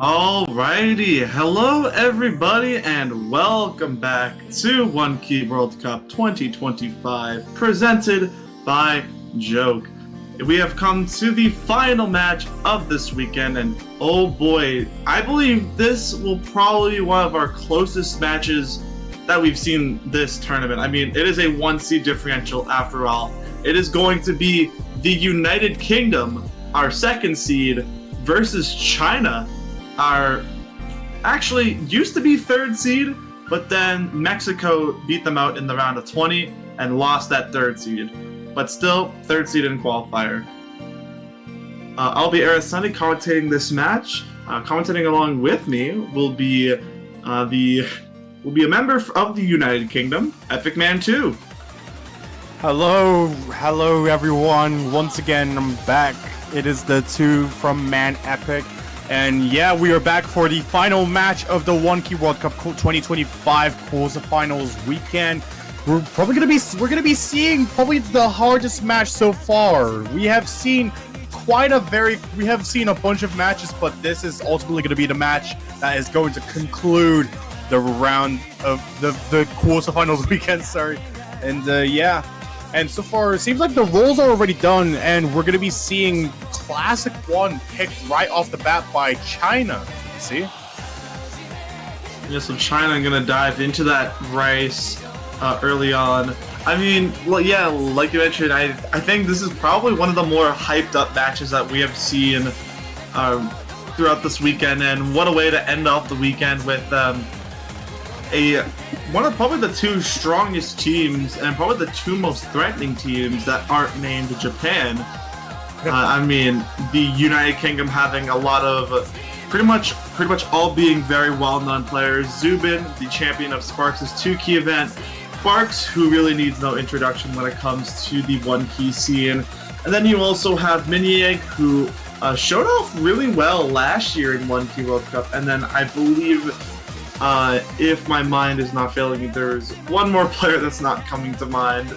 Alrighty, hello everybody and welcome back to 1K World Cup 2025 presented by Joke. We have come to the final match of this weekend and oh boy, I believe this will probably be one of our closest matches that we've seen this tournament. I mean, it is a 1 seed differential after all. It is going to be the United Kingdom, our 2nd seed, versus China, our actually used to be 3rd seed, but then Mexico beat them out in the round of 20 and lost that 3rd seed. But still, 3rd seed in qualifier. I'll be Arasani commentating this match. Commentating along with me will be a member of the United Kingdom, Epic Man 2. Hello everyone. Once again, I'm back. It is the 2 from Man Epic. And yeah, we are back for the final match of the 1K World Cup 2025 quarterfinals weekend. We're gonna be seeing probably the hardest match so far. We have seen a bunch of matches, but this is ultimately gonna be the match that is going to conclude the round of the quarterfinals weekend. Sorry, and yeah. And so far, it seems like the roles are already done, and we're going to be seeing Classic 1 picked right off the bat by China. See? Yeah, so China going to dive into that race early on. I mean, well, yeah, like you mentioned, I think this is probably one of the more hyped up matches that we have seen throughout this weekend, and what a way to end off the weekend with one of probably the 2 strongest teams and probably the 2 most threatening teams that aren't named Japan. I mean, the United Kingdom having a lot of pretty much all being very well-known players. Zubin, the champion of Sparks' 2 key event. Sparks, who really needs no introduction when it comes to the 1K scene. And then you also have Minieg, who showed off really well last year in 1K World Cup. And then I believe, if my mind is not failing me, there's one more player that's not coming to mind.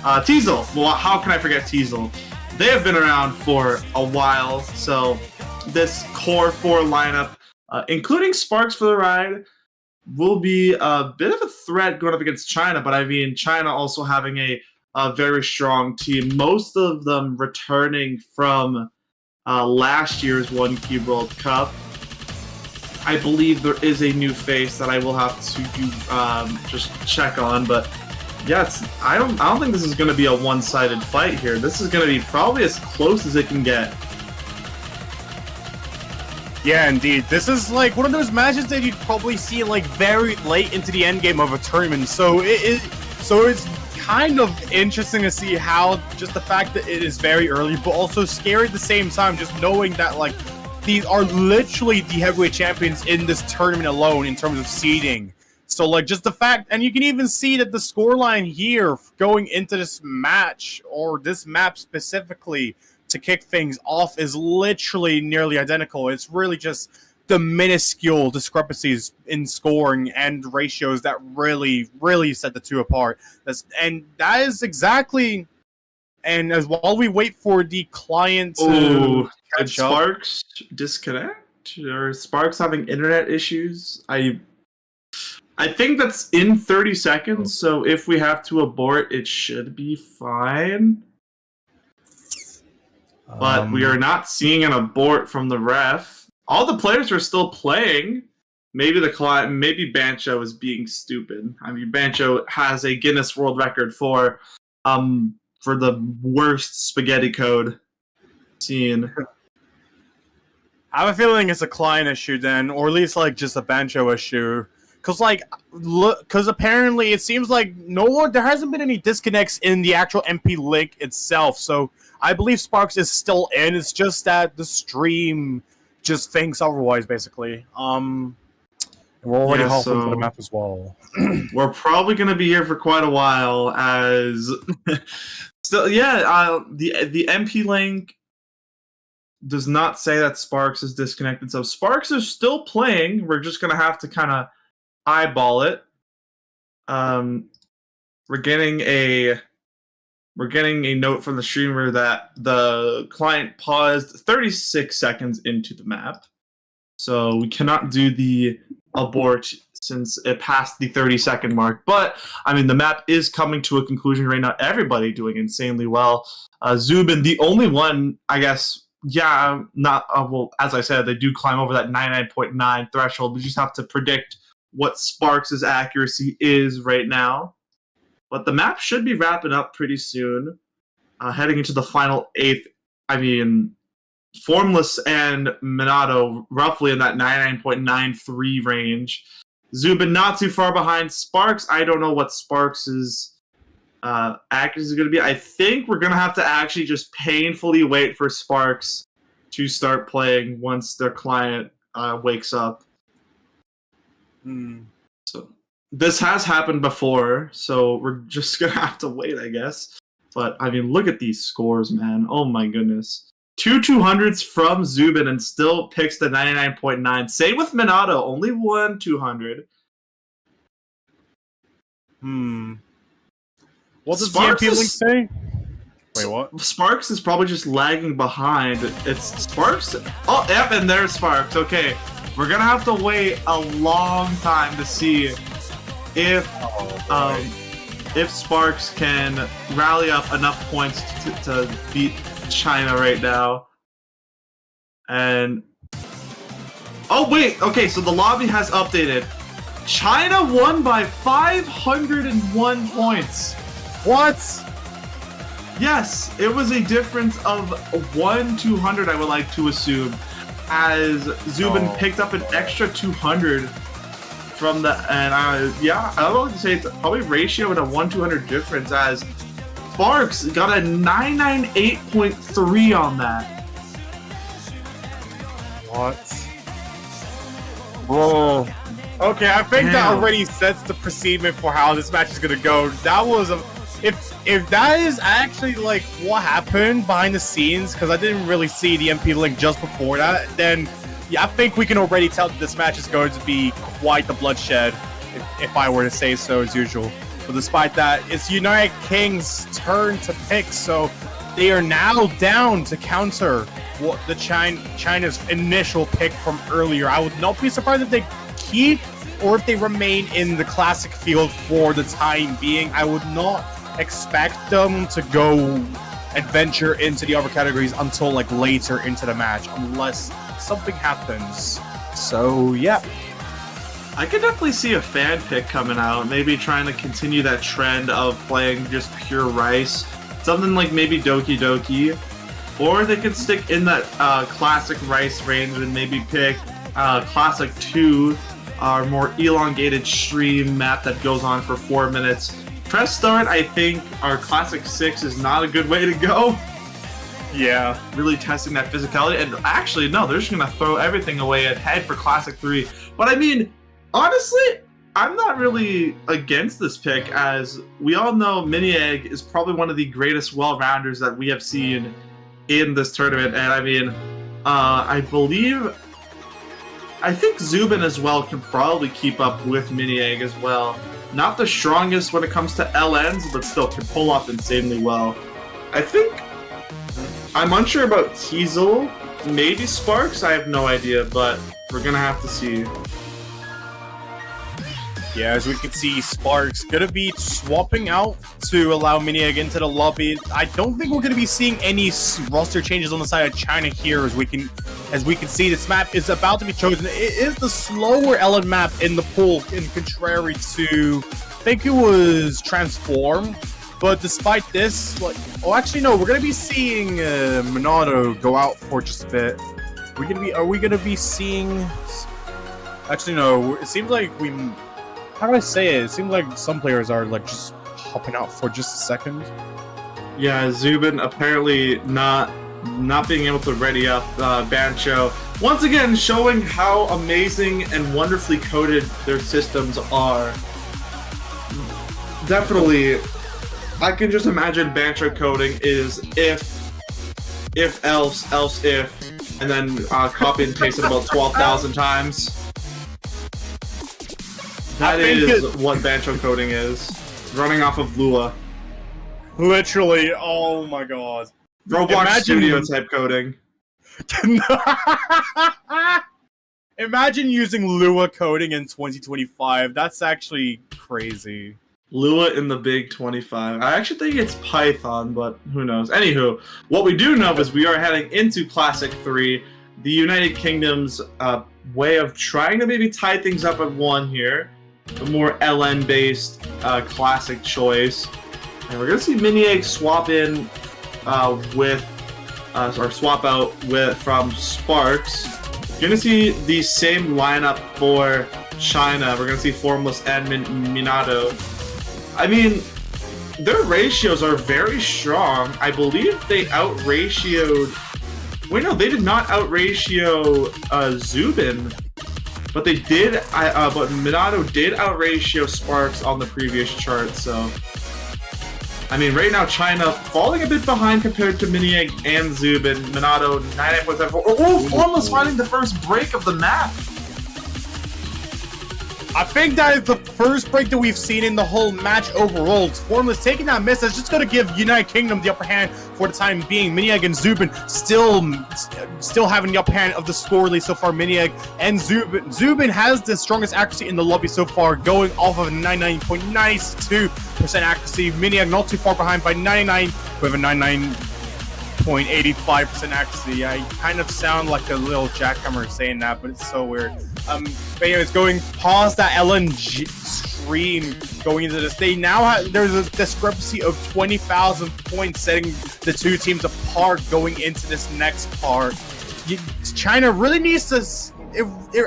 Teezel. Well, how can I forget Teezel? They have been around for a while, so this core 4 lineup, including Sparks for the ride, will be a bit of a threat going up against China, but I mean, China also having a very strong team, most of them returning from last year's 1K World Cup. I believe there is a new face that I will have to just check on, but yeah, I don't think this is going to be a one-sided fight here. This is going to be probably as close as it can get. Yeah, indeed. This is like one of those matches that you'd probably see like very late into the end game of a tournament. So it's kind of interesting to see how just the fact that it is very early, but also scary at the same time, just knowing that like these are literally the heavyweight champions in this tournament alone in terms of seeding. So, like, just the fact, and you can even see that the scoreline here going into this match, or this map specifically, to kick things off is literally nearly identical. It's really just the minuscule discrepancies in scoring and ratios that really, really set the 2 apart. And that is exactly... And as while we wait for the client to did Sparks disconnect? Or Sparks having internet issues? I think that's in 30 seconds, so if we have to abort, it should be fine. But we are not seeing an abort from the ref. All the players are still playing. Maybe the client, maybe Bancho is being stupid. I mean, Bancho has a Guinness World Record for the worst spaghetti code seen. I have a feeling it's a client issue then, or at least like just a Bancho issue. Because apparently it seems like there hasn't been any disconnects in the actual MP link itself. So I believe Sparks is still in. It's just that the stream just thinks otherwise, basically. We're already halfway through the map as well. We're probably going to be here for quite a while as... Still, yeah, the MP link does not say that Sparks is disconnected. So Sparks is still playing. We're just going to have to kind of eyeball it. We're getting a note from the streamer that the client paused 36 seconds into the map. so we cannot do the abort since it passed the 30-second mark. But I mean, the map is coming to a conclusion right now. Everybody doing insanely well. Zubin, the only one, I guess. Yeah, not well. As I said, they do climb over that 99.9 threshold. We just have to predict what Sparks' accuracy is right now. But the map should be wrapping up pretty soon. Heading into the final 8th. I mean, Formless and Minato roughly in that 99.93 range. Zubin not too far behind. Sparks, I don't know what Sparks' accuracy is going to be. I think we're going to have to actually just painfully wait for Sparks to start playing once their client wakes up. So this has happened before, so we're just going to have to wait, I guess. But, I mean, look at these scores, man. Oh, my goodness. 2 200s from Zubin and still picks the 99.9. Same with Minato, only 1 200. What does the MP link say? Wait, what? Sparks is probably just lagging behind. It's Sparks. Oh, yep, and there's Sparks. Okay, we're gonna have to wait a long time to see if Sparks can rally up enough points to beat China right now. And oh wait, okay, so the lobby has updated. China won by 501 points. What? Yes, it was a difference of 1 200, I would like to assume, as Zubin picked up an extra 200 from the, and yeah, I would like to say it's probably ratio in a 1 200 difference, as Sparks got a 998.3 on that. What? Bro. Okay, I think that already sets the precedent for how this match is gonna go. That was a, if that is actually like what happened behind the scenes, because I didn't really see the MP link just before that, then yeah, I think we can already tell that this match is going to be quite the bloodshed, if I were to say so as usual. But despite that, it's United King's turn to pick, so they are now down to counter what the China's initial pick from earlier. I would not be surprised if they keep or if they remain in the classic field for the time being. I would not expect them to go adventure into the other categories until like later into the match, unless something happens. So yeah, I could definitely see a fan pick coming out, maybe trying to continue that trend of playing just pure Rice, something like maybe Doki Doki, or they could stick in that classic Rice range and maybe pick classic 2, our more elongated stream map that goes on for 4 minutes. Press start, I think our classic 6 is not a good way to go. Yeah. Really testing that physicality, and actually, no, they're just gonna throw everything away and head for classic 3. But I mean, honestly, I'm not really against this pick, as we all know Mini Egg is probably one of the greatest well-rounders that we have seen in this tournament. And I mean, I think Zubin as well can probably keep up with Mini Egg as well. Not the strongest when it comes to LNs, but still can pull off insanely well. I think I'm unsure about Teezel, maybe Sparks, I have no idea, but we're gonna have to see. Yeah, as we can see, Sparks gonna be swapping out to allow Miniag into the lobby. I don't think we're gonna be seeing any roster changes on the side of China here, as we can see this map is about to be chosen. It is the slower LN map in the pool, in contrary to, I think it was Transform. But despite this, like, oh, actually no, we're gonna be seeing Minato go out for just a bit. Are we gonna be seeing? Actually no, it seems like we. How do I say it? It seems like some players are like just hopping out for just a second. Yeah, Zubin apparently not being able to ready up Bancho. Once again, showing how amazing and wonderfully coded their systems are. Definitely, I can just imagine Bancho coding is if else if, and then copy and paste it about 12,000 times. That is what Bancho coding is. Running off of Lua. Literally, oh my god. Roblox Studio type coding. Imagine using Lua coding in 2025. That's actually crazy. Lua in the big 25. I actually think it's Python, but who knows. Anywho, what we do know is we are heading into Classic 3, the United Kingdom's way of trying to maybe tie things up at 1 here. A more LN-based Classic choice. And we're going to see Miniegg swap in or swap out from Sparks. You're going to see the same lineup for China. We're going to see Formless and Minato. I mean, their ratios are very strong. I believe they out-ratioed... Wait, no, they did not out-ratio Zubin. But they did... but Minato did out-ratio Sparks on the previous chart, so... I mean, right now, China falling a bit behind compared to Miniegg and Zubin. Minato, 99.74. Oh, Formless finding the first break of the map! I think that is the first break that we've seen in the whole match overall. Formless taking that miss is just going to give United Kingdom the upper hand for the time being. Miniegg and Zubin still having the upper hand of the score, at least so far. Miniegg and Zubin. Zubin has the strongest accuracy in the lobby so far, going off of 99.92% accuracy. Miniegg not too far behind by 99 with a 99.85% accuracy. I kind of sound like a little jackhammer saying that, but it's so weird. But anyways, going past that LNG stream going into this, they now have, there's a discrepancy of 20,000 points setting the two teams apart going into this next part. China really needs to,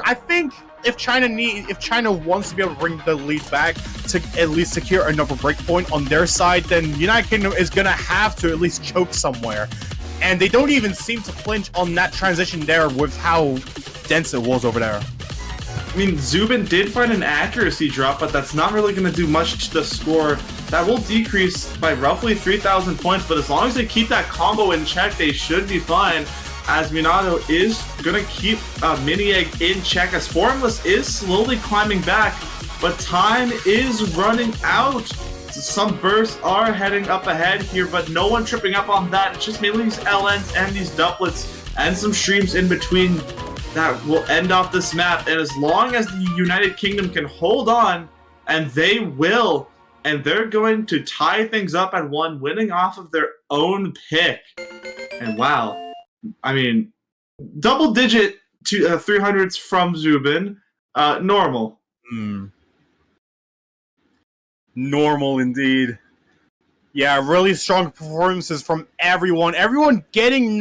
I think if China wants to be able to bring the lead back to at least secure another breakpoint on their side, then United Kingdom is gonna have to at least choke somewhere. And they don't even seem to flinch on that transition there with how dense it was over there. I mean, Zubin did find an accuracy drop, but that's not really going to do much to the score. That will decrease by roughly 3,000 points, but as long as they keep that combo in check, they should be fine. As Minato is going to keep Miniegg in check, as Formless is slowly climbing back, but time is running out. Some bursts are heading up ahead here, but no one tripping up on that. It's just mainly these LNs and these doublets and some streams in between that will end off this map. And as long as the United Kingdom can hold on, and they will, and they're going to tie things up at 1, winning off of their own pick. And wow, I mean, double-digit 300s from Zubin, normal. Normal indeed. Yeah, really strong performances from everyone. Everyone getting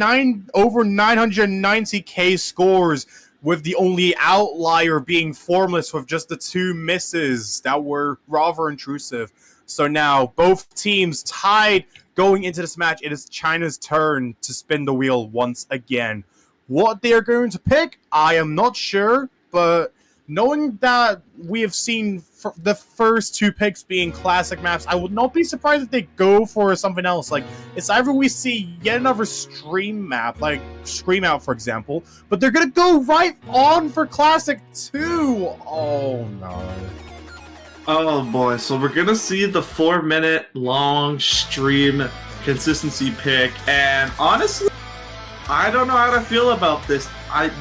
over 990k scores, with the only outlier being Formless with just the 2 misses that were rather intrusive. So now both teams tied going into this match. It is China's turn to spin the wheel once again. What they are going to pick, I am not sure, but knowing that we have seen the first 2 picks being classic maps, I would not be surprised if they go for something else. Like, it's either we see yet another stream map, like Scream Out, for example, but they're gonna go right on for classic too. Oh no. Oh boy, so we're gonna see the 4-minute long stream consistency pick, and honestly, I don't know how to feel about this.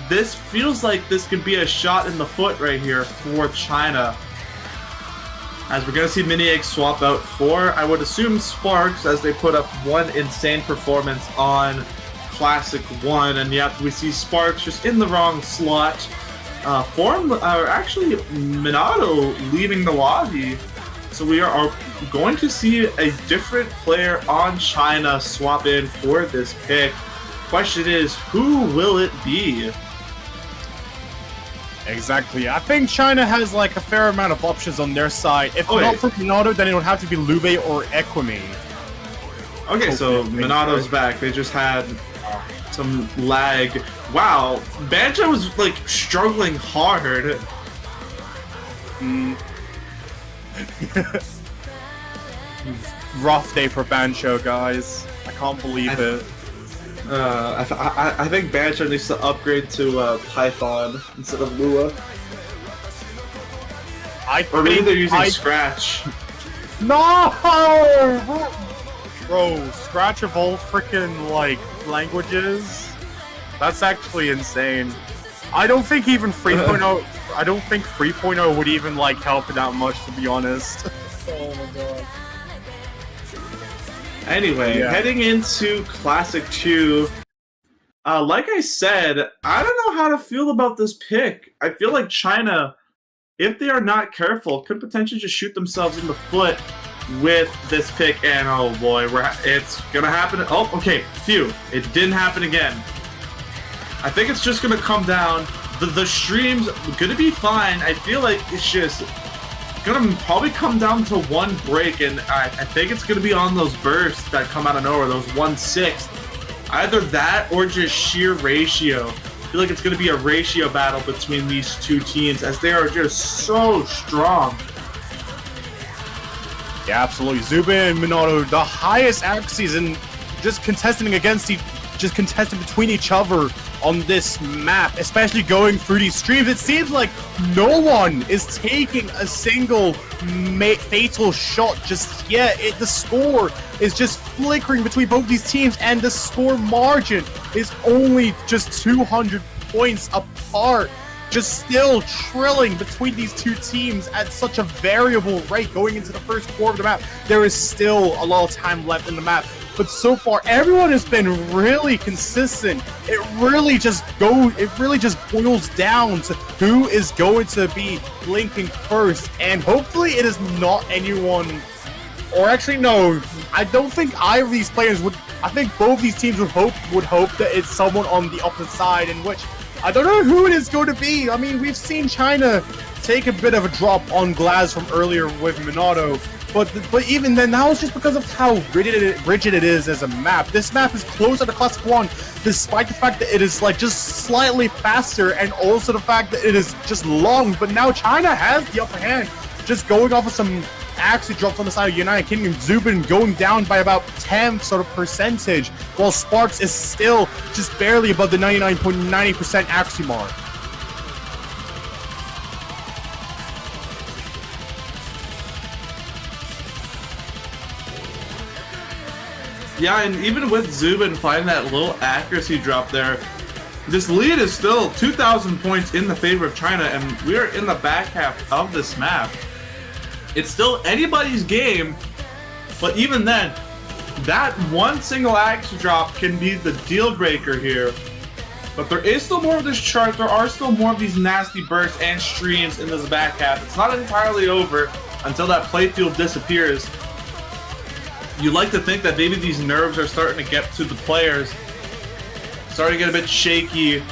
This feels like this could be a shot in the foot right here for China. As we're going to see Miniegg swap out for, I would assume, Sparks, as they put up one insane performance on Classic 1. And yep, we see Sparks just in the wrong slot. Actually, Minato leaving the lobby. So we are going to see a different player on China swap in for this pick. Question is, who will it be? Exactly. I think China has like a fair amount of options on their side. If not for Minato, then it would have to be Lube or Equimi. Okay, so Minato's back. They just had some lag. Wow, Banjo was like struggling hard. Rough day for Banjo, guys. I can't believe it. I think Banjo needs to upgrade to Python instead of Lua. Or maybe they're using Scratch. No! Bro, Scratch of all freaking, like, languages? That's actually insane. I don't think even 3.0. I don't think 3.0 would even like help it that much, to be honest. Oh my god. Anyway, heading into Classic 2, like I said, I don't know how to feel about this pick. I feel like China, if they are not careful, could potentially just shoot themselves in the foot with this pick. And oh boy, it's gonna happen. Oh, okay, phew, it didn't happen again. I think it's just gonna come down. The stream's gonna be fine. I feel like it's just gonna probably come down to one break, and I think it's gonna be on those bursts that come out of nowhere, those 1/6. Either that or just sheer ratio. I feel like it's gonna be a ratio battle between these two teams as they are just so strong. Yeah, absolutely. Zubin and Minato, the highest accuracies in just contesting between each other on this map, especially going through these streams. It seems like no one is taking a single fatal shot just yet. The score is just flickering between both these teams, and the score margin is only just 200 points apart. Just still trilling between these two teams at such a variable rate going into the first quarter of the map. There is still a lot of time left in the map, but so far everyone has been really consistent. It really just boils down to who is going to be blinking first, and hopefully it is not anyone. Or actually, no, I don't think either of these players would. I think both these teams would hope that it's someone on the opposite side, in which I don't know who it is going to be. I mean, we've seen China take a bit of a drop on Glaz from earlier with Minato, but even then, that was just because of how rigid it is as a map. This map is close at the Classic 1, despite the fact that it is like just slightly faster, and also the fact that it is just long. But now China has the upper hand, just going off of some actually dropped on the side of United Kingdom. Zubin going down by about 10 sort of percentage, while Sparks is still just barely above the 99.90% accuracy mark. Yeah, and even with Zubin finding that little accuracy drop there, this lead is still 2,000 points in the favor of China, and we are in the back half of this map. It's still anybody's game, but even then, that one single accuracy drop can be the deal breaker here. But there is still more of this chart. There are still more of these nasty bursts and streams in this back half. It's not entirely over until that playfield disappears. You like to think that maybe these nerves are starting to get to the players, starting to get a bit shaky.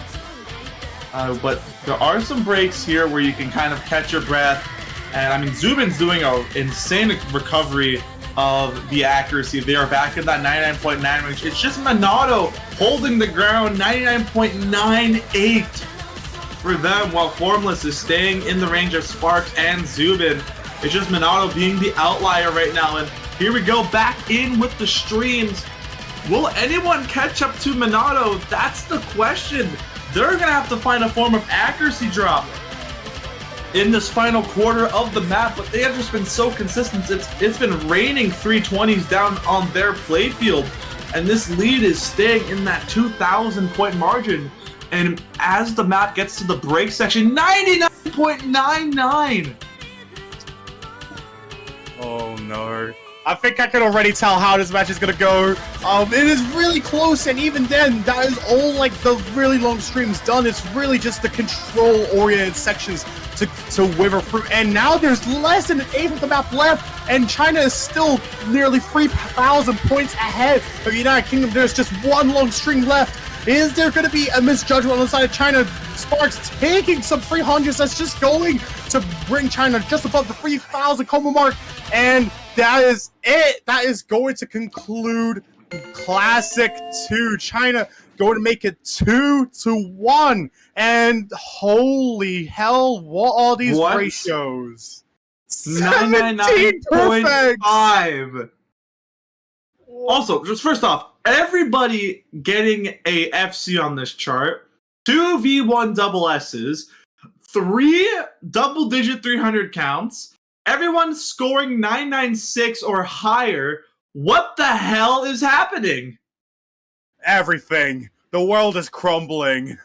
But there are some breaks here where you can kind of catch your breath. And I mean, Zubin's doing an insane recovery of the accuracy. They are back in that 99.9 range. It's just Minato holding the ground, 99.98 for them, while Formless is staying in the range of Sparks and Zubin. It's just Minato being the outlier right now. And here we go, back in with the streams. Will anyone catch up to Minato? That's the question. They're going to have to find a form of accuracy drop in this final quarter of the map, but they have just been so consistent. It's been raining 320s down on their playfield, and this lead is staying in that 2,000 point margin. And as the map gets to the break section, 99.99. Oh no. I think I can already tell how this match is gonna go. It is really close, and even then, that is all like the really long streams done. It's really just the control-oriented sections to wither through. And now there's less than an eighth of the map left, and China is still nearly 3,000 points ahead of the United Kingdom. There's just one long stream left. Is there going to be a misjudgment on the side of China? Sparks taking some 300s. That's just going to bring China just above the 3,000 combo mark. And that is it. That is going to conclude Classic 2. China going to make it 2-1. And holy hell, what are these ratios? 99.5. Also, just first off, everybody getting a FC on this chart, 2 V1 double S's, 3 double-digit 300 counts, everyone scoring 996 or higher. What the hell is happening? Everything. The world is crumbling.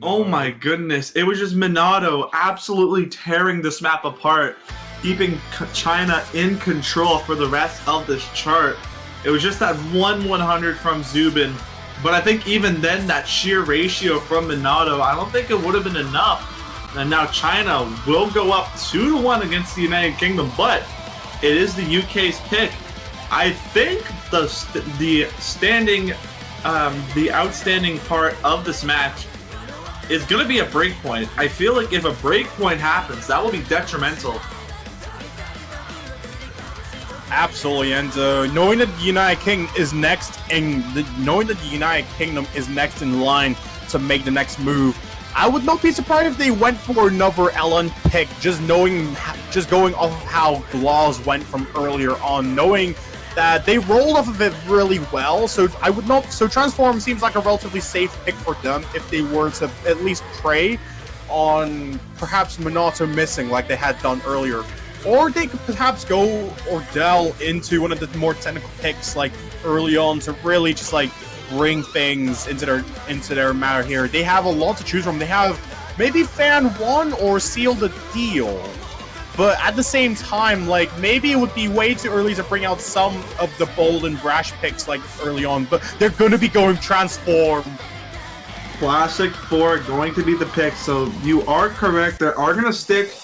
Oh my goodness. It was just Minato absolutely tearing this map apart, keeping China in control for the rest of this chart. It was just that 1/100 from Zubin. But I think even then, that sheer ratio from Minato, I don't think it would have been enough. And now China will go up 2-1 against the United Kingdom, but it is the UK's pick. I think the outstanding part of this match is going to be a breakpoint. I feel like if a breakpoint happens, that will be detrimental. Absolutely, and knowing that the United Kingdom is next, and knowing that the United Kingdom is next in line to make the next move, I would not be surprised if they went for another LN pick. Just going off of how Glaws went from earlier on, knowing that they rolled off of it really well. So I would not. So Transform seems like a relatively safe pick for them if they were to at least prey on perhaps Minato missing like they had done earlier. Or they could perhaps go or delve into one of the more technical picks like early on to really just like bring things into their matter here. They have a lot to choose from. They have maybe Fan 1 or Seal the Deal. But at the same time, like, maybe it would be way too early to bring out some of the bold and brash picks like early on, but they're going to be going Transform. Classic 4 going to be the pick, so you are correct. They are going to stick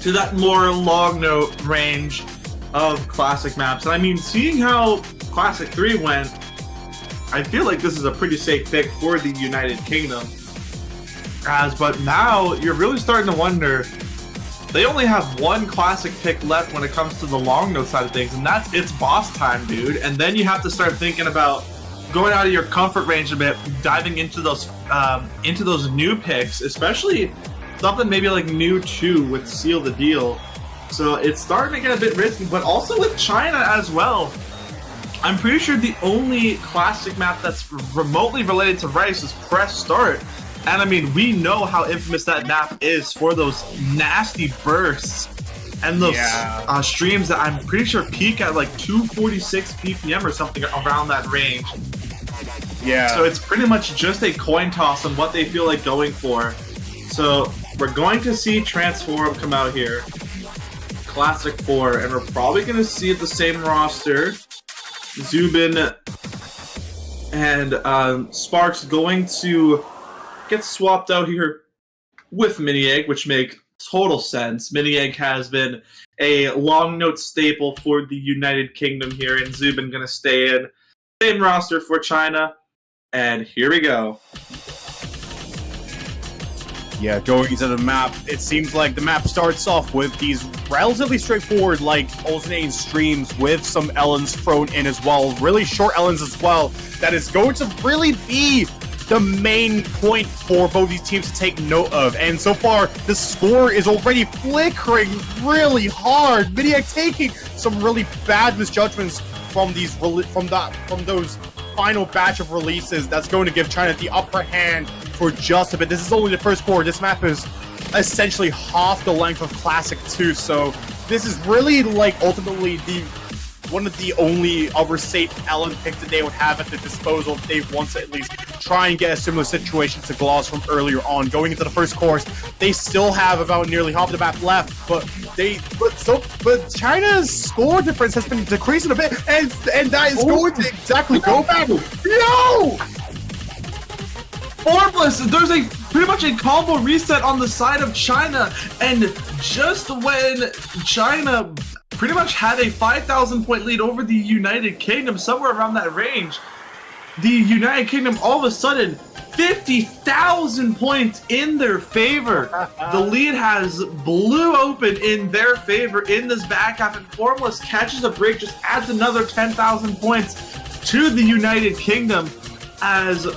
to that more long note range of Classic maps. And I mean, seeing how Classic 3 went, I feel like this is a pretty safe pick for the United Kingdom. But now you're really starting to wonder, they only have one Classic pick left when it comes to the long note side of things, and that's it's boss time, dude. And then you have to start thinking about going out of your comfort range a bit, diving into those new picks, especially something maybe like New 2 with Seal the Deal. So it's starting to get a bit risky, but also with China as well. I'm pretty sure the only Classic map that's remotely related to Rice is Press Start. And I mean, we know how infamous that map is for those nasty bursts and those streams that I'm pretty sure peak at like 246 BPM or something around that range. Yeah. So it's pretty much just a coin toss on what they feel like going for. So we're going to see Transform come out here, Classic 4, and we're probably going to see the same roster. Zubin and Sparks going to get swapped out here with Mini Egg, which make total sense. Mini Egg has been a long note staple for the United Kingdom here, and Zubin going to stay in. Same roster for China, and here we go. Yeah, going into the map, it seems like the map starts off with these relatively straightforward, like, alternating streams with some Ellens thrown in as well. Really short Ellens as well. That is going to really be the main point for both these teams to take note of. And so far, the score is already flickering really hard. Miniac taking some really bad misjudgments from those final batch of releases. That's going to give China the upper hand for just a bit. This is only the first quarter. This map is essentially half the length of Classic 2, so this is really like ultimately one of the only other safe Ellen picks that they would have at their disposal if they want to at least try and get a similar situation to Gloss from earlier on. Going into the first course, they still have about nearly half the map left, but China's score difference has been decreasing a bit, and that is going to exactly go back. No! Formless, there's pretty much a combo reset on the side of China, and just when China pretty much had a 5,000 point lead over the United Kingdom, somewhere around that range, the United Kingdom all of a sudden 50,000 points in their favor. The lead has blew open in their favor in this back half, and Formless catches a break, just adds another 10,000 points to the United Kingdom as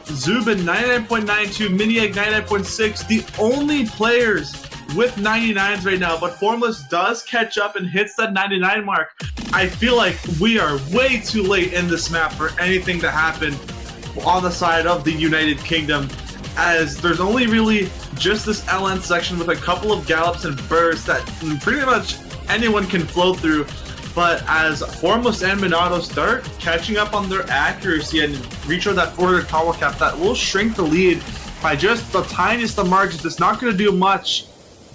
Zubin 99.92, Miniegg 99.6, the only players with 99s right now, but Formless does catch up and hits that 99 mark. I feel like we are way too late in this map for anything to happen on the side of the United Kingdom, as there's only really just this LN section with a couple of gallops and bursts that pretty much anyone can flow through. But as Formless and Minato start catching up on their accuracy and reach out that 400 power cap, that will shrink the lead by just the tiniest of margins. It's not going to do much,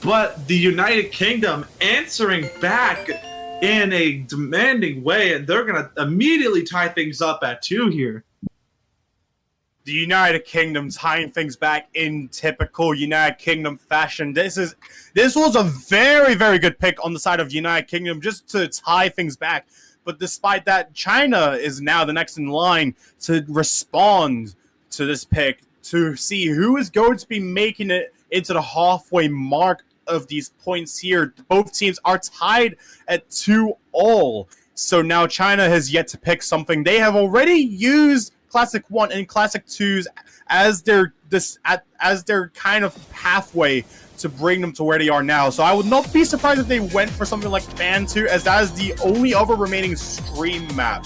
but the United Kingdom answering back in a demanding way, and they're going to immediately tie things up at 2 here. The United Kingdom tying things back in typical United Kingdom fashion. This was a very, very good pick on the side of United Kingdom just to tie things back. But despite that, China is now the next in line to respond to this pick to see who is going to be making it into the halfway mark of these points here. Both teams are tied at 2-all. So now China has yet to pick something. They have already used Classic 1 and Classic 2s as their kind of pathway to bring them to where they are now. So I would not be surprised if they went for something like Fan 2, as that is the only other remaining stream map.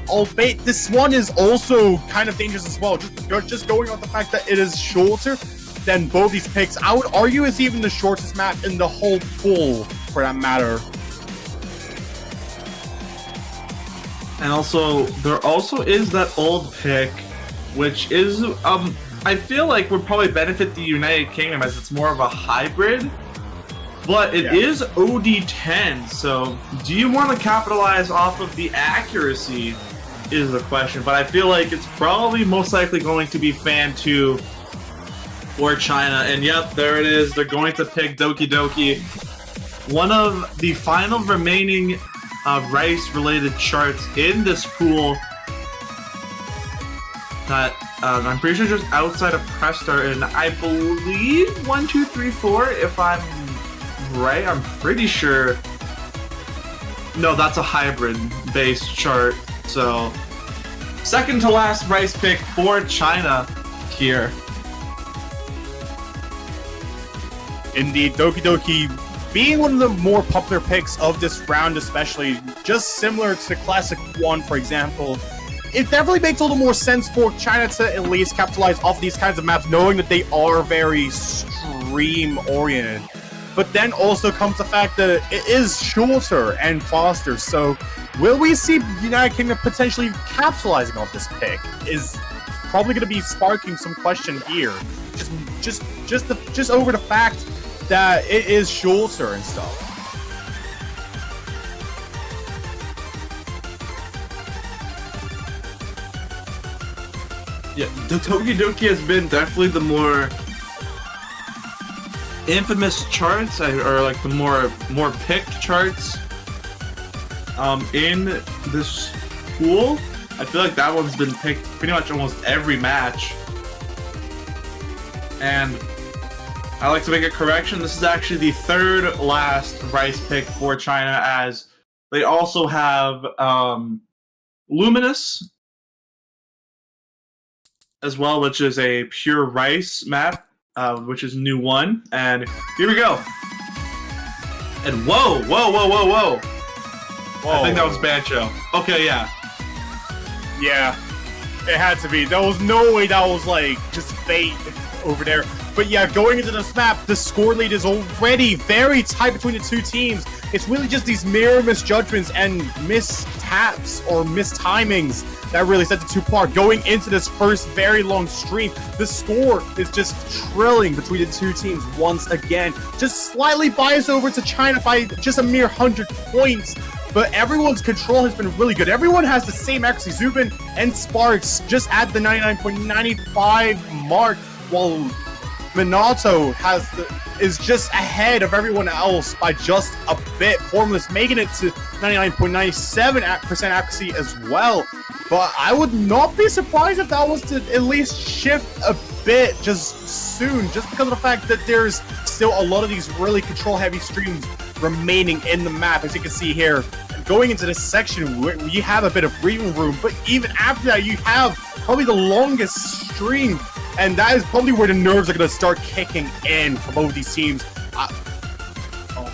Albeit this one is also kind of dangerous as well. Just going on the fact that it is shorter than both these picks. I would argue it's even the shortest map in the whole pool, for that matter. And also, there also is that old pick, which is, I feel like would probably benefit the United Kingdom as it's more of a hybrid, but it is OD10, so do you want to capitalize off of the accuracy is the question, but I feel like it's probably most likely going to be Fan 2 or China, and yep, there it is, they're going to pick Doki Doki, one of the final remaining Rice-related charts in this pool that I'm pretty sure just outside of Presta, and I believe 1, 2, 3, 4, if I'm right, I'm pretty sure. No, that's a hybrid-based chart, so second to last Rice pick for China here. Indeed, Doki Doki being one of the more popular picks of this round, especially, just similar to Classic 1, for example. It definitely makes a little more sense for China to at least capitalize off these kinds of maps, knowing that they are very stream-oriented. But then also comes the fact that it is shorter and faster, so will we see United Kingdom potentially capitalizing off this pick? Is probably going to be sparking some question here. Just over the fact that it is shorter and stuff. Yeah, Doki Doki has been definitely the more infamous charts, or like the more picked charts in this pool. I feel like that one's been picked pretty much almost every match. And I like to make a correction. This is actually the third last Rice pick for China, as they also have Luminous as well, which is a pure Rice map, which is new 1. And here we go. And whoa. I think that was Bancho. Okay, yeah. Yeah, it had to be. There was no way that was like just fate over there. But yeah, going into this map, the score lead is already very tight between the two teams. It's really just these mirror misjudgments and mistaps or mistimings that really set the two apart. Going into this first very long stream, the score is just trilling between the two teams once again. Just slightly biased over to China by just a mere 100 points. But everyone's control has been really good. Everyone has the same accuracy. Zubin and Sparks just at the 99.95 mark, while Minato is just ahead of everyone else by just a bit. Formless making it to 99.97% accuracy as well. But I would not be surprised if that was to at least shift a bit just soon, just because of the fact that there's still a lot of these really control-heavy streams remaining in the map, as you can see here. Going into this section, you have a bit of breathing room, but even after that, you have probably the longest stream, and that is probably where the nerves are going to start kicking in for both these teams.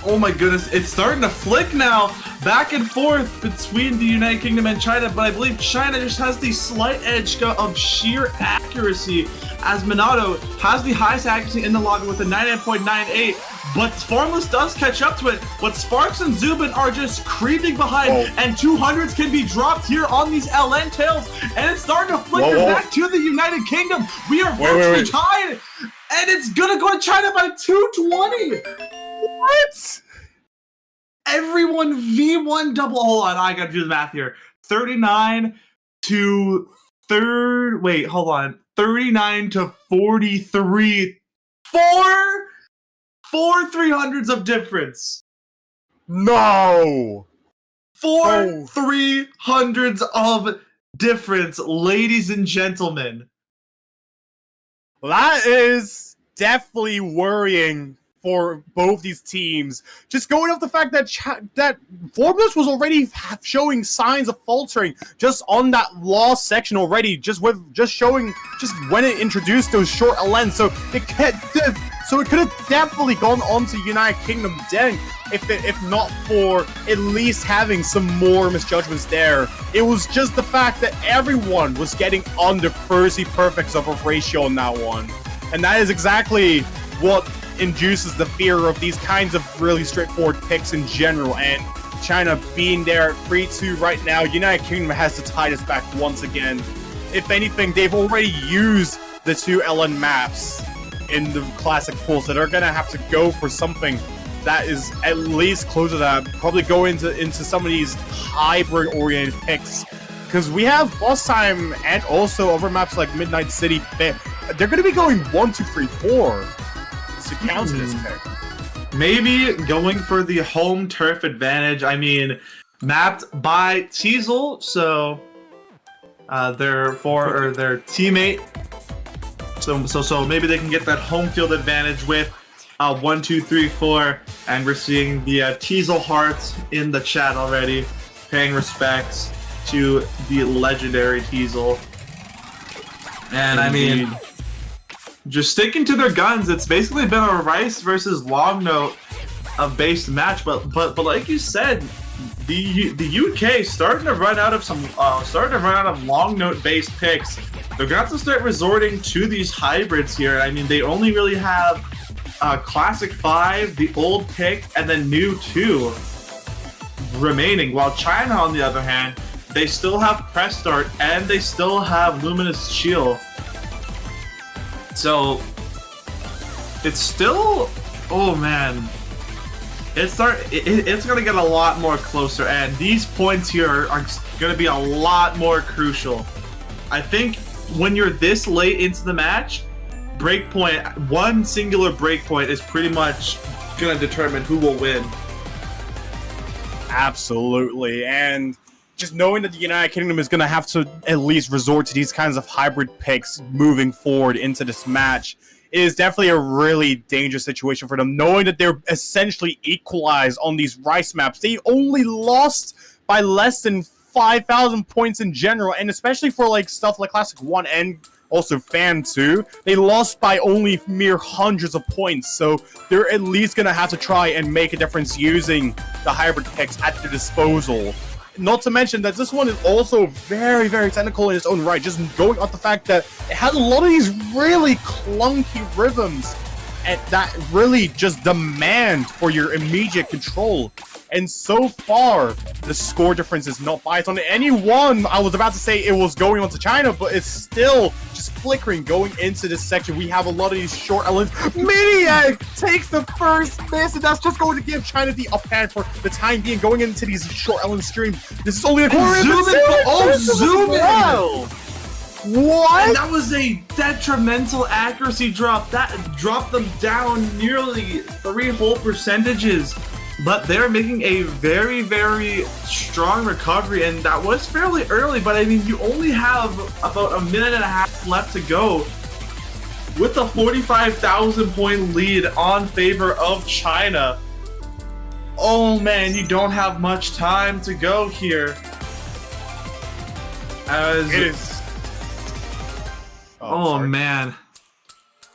Oh my goodness, it's starting to flick now, back and forth between the United Kingdom and China, but I believe China just has the slight edge of sheer accuracy, as Minato has the highest accuracy in the lobby with a 99.98, but Formless does catch up to it, but Sparks and Zubin are just creeping behind, and 200s can be dropped here on these LN tails, and it's starting to flicker back to the United Kingdom. We are virtually tied, and it's gonna go to China by 220. What? Everyone V1 double. Hold on, I gotta do the math here. 39 to 39 to 43. Four 300s of difference. No. 300s of difference, ladies and gentlemen. That is definitely worrying for both these teams. Just going off the fact that that Formless was already showing signs of faltering just on that lost section already, just showing when it introduced those short LNs. So it could have definitely gone on to United Kingdom then, if not for at least having some more misjudgments there. It was just the fact that everyone was getting under 30 perfects of a ratio on that one. And that is exactly what induces the fear of these kinds of really straightforward picks in general. And China being there at 3-2 right now, United Kingdom has to tie this back once again. If anything, they've already used the 2 LN maps in the classic pool, so they're gonna have to go for something that is at least close to that. Probably go into some of these hybrid oriented picks, because we have Boss Time and also other maps like Midnight City. They're gonna be going 1, 2, 3, 4 to counter this pick. Maybe going for the home turf advantage. I mean, mapped by Teezel, so their teammate. So maybe they can get that home field advantage with 1, 2, 3, 4, and we're seeing the Teezel hearts in the chat already, paying respects to the legendary Teezel. And I mean, just sticking to their guns. It's basically been a Rice versus Long Note based match, but like you said, the UK starting to run out of Long Note based picks. They're gonna have to start resorting to these hybrids here. I mean, they only really have Classic 5, the old pick, and then new 2 remaining. While China, on the other hand, they still have Press Start and they still have Luminous Shield. So it's still, oh man, it's gonna get a lot more closer, and these points here are gonna be a lot more crucial. I think when you're this late into the match, breakpoint, one singular breakpoint is pretty much gonna determine who will win. Absolutely, and just knowing that the United Kingdom is going to have to at least resort to these kinds of hybrid picks moving forward into this match is definitely a really dangerous situation for them, knowing that they're essentially equalized on these Rice maps. They only lost by less than 5,000 points in general, and especially for like stuff like Classic 1 and also Fan 2, they lost by only mere hundreds of points, so they're at least going to have to try and make a difference using the hybrid picks at their disposal. Not to mention that this one is also very, very technical in its own right, just going off the fact that it has a lot of these really clunky rhythms and that really just demand for your immediate control. And so far, the score difference is not biased on any one. I was about to say it was going on to China, but it's still just flickering going into this section. We have a lot of these short LNs. Maniac takes the first miss, and that's just going to give China the upper hand for the time being going into these short LN stream. This is only a quarter. Zoom in! What? And that was a detrimental accuracy drop. That dropped them down nearly 3 whole percentages. But they're making a very, very strong recovery, and that was fairly early, but I mean, you only have about a minute and a half left to go with a 45,000 point lead on favor of China. Oh man, you don't have much time to go here. As it is. Oh man.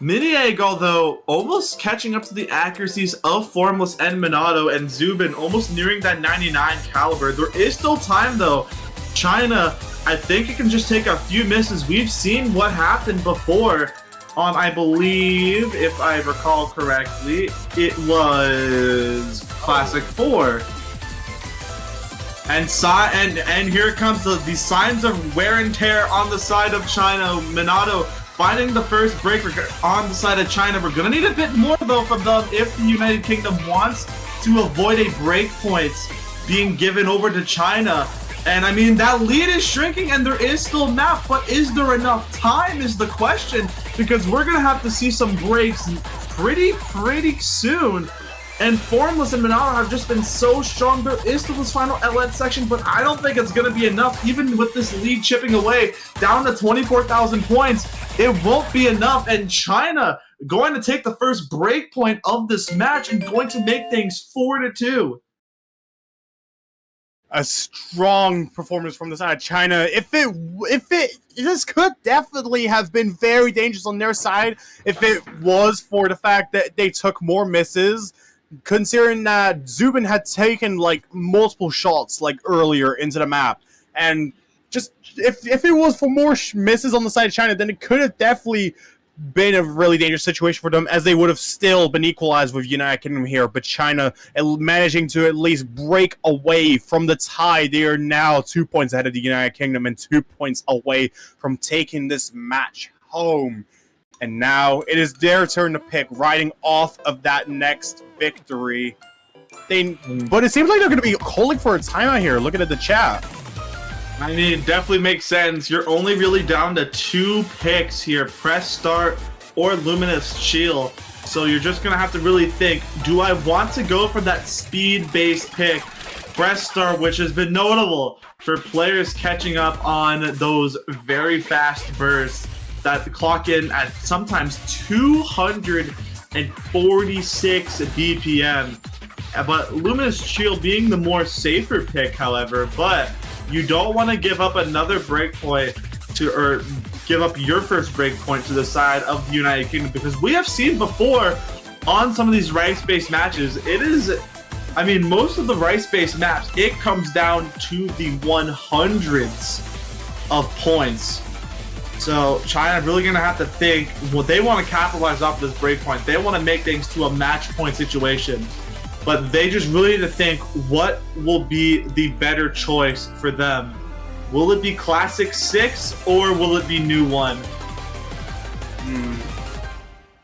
Miniegg, although almost catching up to the accuracies of Formless and Minato, and Zubin almost nearing that 99 caliber. There is still time though. China, I think it can just take a few misses. We've seen what happened before on, I believe, if I recall correctly, it was Classic 4. And here comes the signs of wear and tear on the side of China. Minato finding the first break on the side of China. We're gonna need a bit more though from them if the United Kingdom wants to avoid a break points being given over to China. And I mean, that lead is shrinking and there is still map, but is there enough time is the question, because we're gonna have to see some breaks pretty soon. And Formless and Minato have just been so strong. There is still this final LN section, but I don't think it's going to be enough. Even with this lead chipping away down to 24,000 points, it won't be enough. And China going to take the first break point of this match and going to make things 4-2. A strong performance from the side of China. This could definitely have been very dangerous on their side if it was for the fact that they took more misses. Considering that Zubin had taken like multiple shots like earlier into the map, and just if it was for more misses on the side of China, then it could have definitely been a really dangerous situation for them, as they would have still been equalized with United Kingdom here. But China managing to at least break away from the tie. They are now 2 points ahead of the United Kingdom and 2 points away from taking this match home. And now it is their turn to pick, riding off of that next victory. But it seems like they're going to be calling for a timeout here. Looking at the chat. I mean, it definitely makes sense. You're only really down to 2 picks here, Press Start or Luminous Shield. So you're just going to have to really think, do I want to go for that speed-based pick, Press Start, which has been notable for players catching up on those very fast bursts that clock in at sometimes 246 BPM. But Luminous Shield being the more safer pick, however, but you don't want to give up another breakpoint or give up your first breakpoint to the side of the United Kingdom, because we have seen before on some of these rice-based matches, I mean, most of the rice-based maps, it comes down to the 100s of points. So China really going to have to think, well, they want to capitalize off of this breakpoint. They want to make things to a match point situation. But they just really need to think, what will be the better choice for them? Will it be Classic 6 or will it be New 1?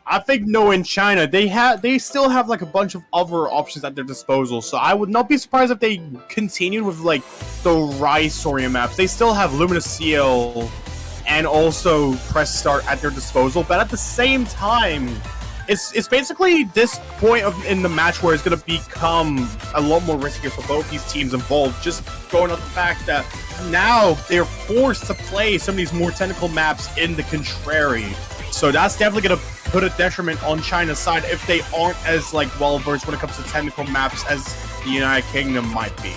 I think knowing China, they still have like a bunch of other options at their disposal. So I would not be surprised if they continued with like the Rice-oriented maps. They still have Luminous Seal and also Press Start at their disposal, but at the same time, it's basically this point in the match where it's going to become a lot more riskier for both these teams involved, just going off the fact that now they're forced to play some of these more technical maps in the contrary. So that's definitely going to put a detriment on China's side if they aren't as like well-versed when it comes to technical maps as the United Kingdom might be.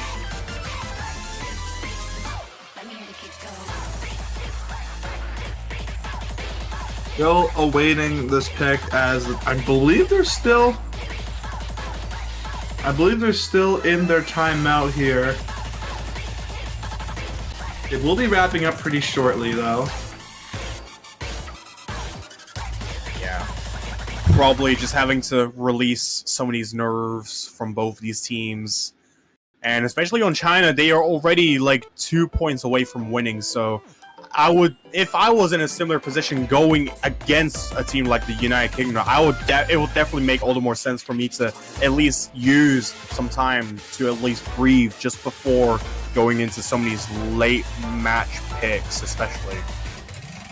Still awaiting this pick, as I believe they're still in their timeout here. It will be wrapping up pretty shortly though. Yeah. Probably just having to release some of these nerves from both of these teams. And especially on China, they are already like 2 points away from winning, so I would, if I was in a similar position going against a team like the United Kingdom, it would definitely make all the more sense for me to at least use some time to at least breathe just before going into some of these late match picks, especially.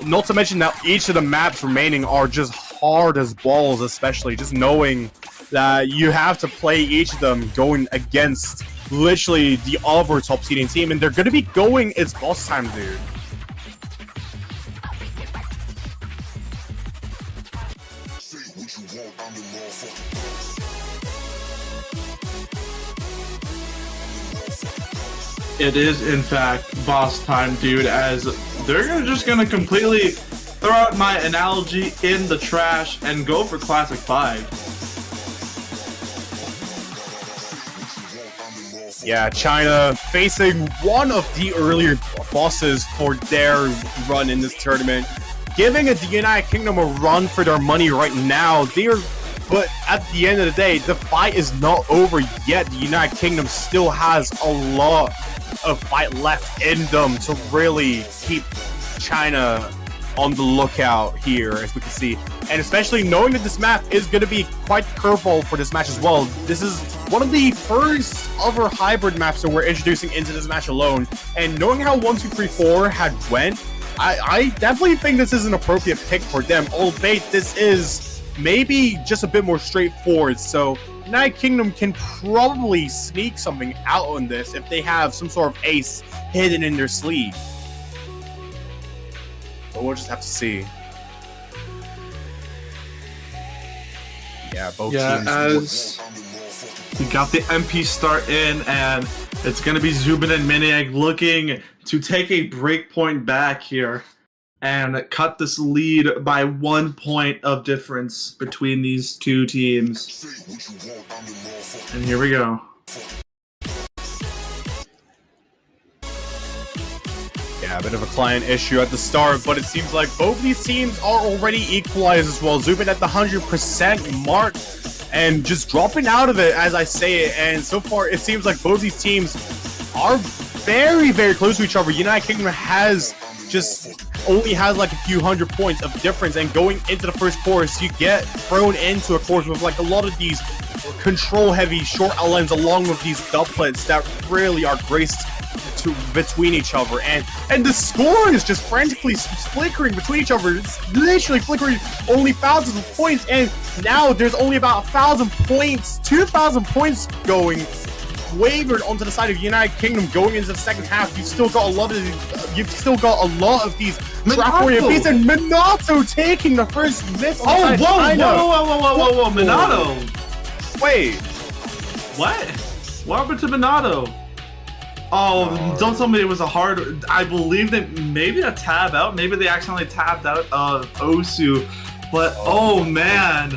Not to mention that each of the maps remaining are just hard as balls, especially just knowing that you have to play each of them going against literally the other top seeding team, and they're going to be going it's boss time, dude. It is, in fact, boss time, dude, as they're just going to completely throw out my analogy in the trash and go for Classic 5. Yeah, China facing one of the earlier bosses for their run in this tournament. giving the United Kingdom a run for their money right now. But at the end of the day, the fight is not over yet. The United Kingdom still has a lot of fight left in them to really keep China on the lookout here, as we can see. And especially knowing that this map is going to be quite curveball for this match as well. This is one of the first other hybrid maps that we're introducing into this match alone. And knowing how 1, 2, 3, 4 had went, I definitely think this is an appropriate pick for them, albeit this is maybe just a bit more straightforward. So United Kingdom can probably sneak something out on this if they have some sort of ace hidden in their sleeve. But we'll just have to see. Yeah, both teams. As we got the MP start in, and it's going to be Zubin and Miniag looking to take a break point back here and cut this lead by 1 point of difference between these two teams. And here we go. Yeah, a bit of a client issue at the start, but it seems like both these teams are already equalized as well. Zubin at the 100% mark and just dropping out of it as I say it. And so far, it seems like both these teams are very, very close to each other. United Kingdom only has like a few hundred points of difference, and going into the first course, you get thrown into a course with like a lot of these control-heavy short LNs along with these doublets that really are graced between each other, and the score is just frantically flickering between each other. It's literally flickering only thousands of points, and now there's only about 1,000 points, 2,000 points going wavered onto the side of United Kingdom going into the second half. You've still got a lot of these trap warrior beats, and Minato taking the first miss on the side of China. Whoa, Minato! Wait, what? What happened to Minato? Oh, don't tell me it was a hard. I believe that maybe a tab out. Maybe they accidentally tabbed out of Osu, but oh man.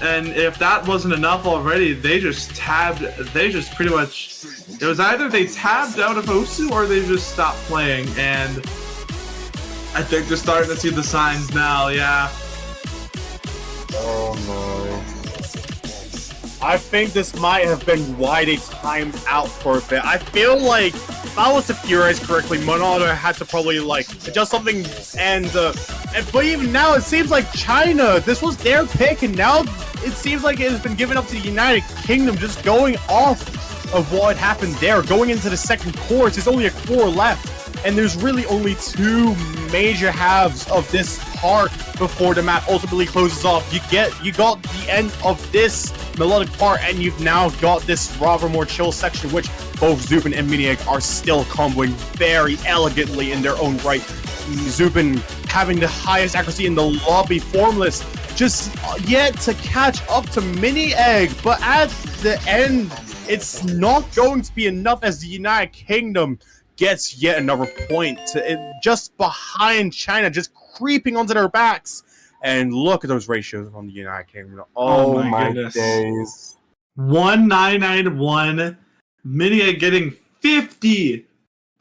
And if that wasn't enough already, they just pretty much, it was either they tabbed out of Osu or they just stopped playing, and I think they're starting to see the signs now, yeah. Oh no. I think this might have been why they timed out for a bit. I feel like, if I was to theorize correctly, Minato had to probably like adjust something, but even now it seems like China, this was their pick, and now it seems like it has been given up to the United Kingdom, just going off of what happened there. Going into the second course, there's only a core left, and there's really only two major halves of this part before the map ultimately closes off. You got the end of this melodic part, and you've now got this rather more chill section, which both Zubin and Miniag are still comboing very elegantly in their own right. Zubin having the highest accuracy in the lobby, Formless just yet to catch up to Miniag, but at the end, it's not going to be enough as the United Kingdom gets yet another point just behind China, just creeping onto their backs. And look at those ratios from the United Kingdom. Oh my goodness. Days. 1991. Miniag getting 50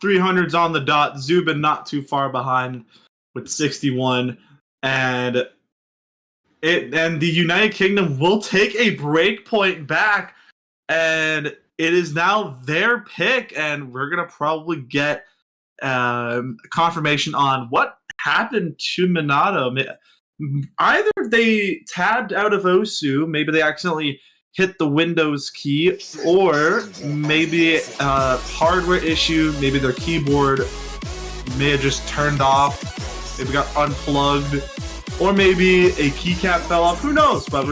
300s on the dot. Zubin not too far behind with 61. And the United Kingdom will take a break point back. And it is now their pick. And we're going to probably get confirmation on what happened to Minato. Either they tabbed out of Osu, maybe they accidentally hit the Windows key, or maybe a hardware issue, maybe their keyboard may have just turned off, maybe got unplugged, or maybe a keycap fell off, who knows, but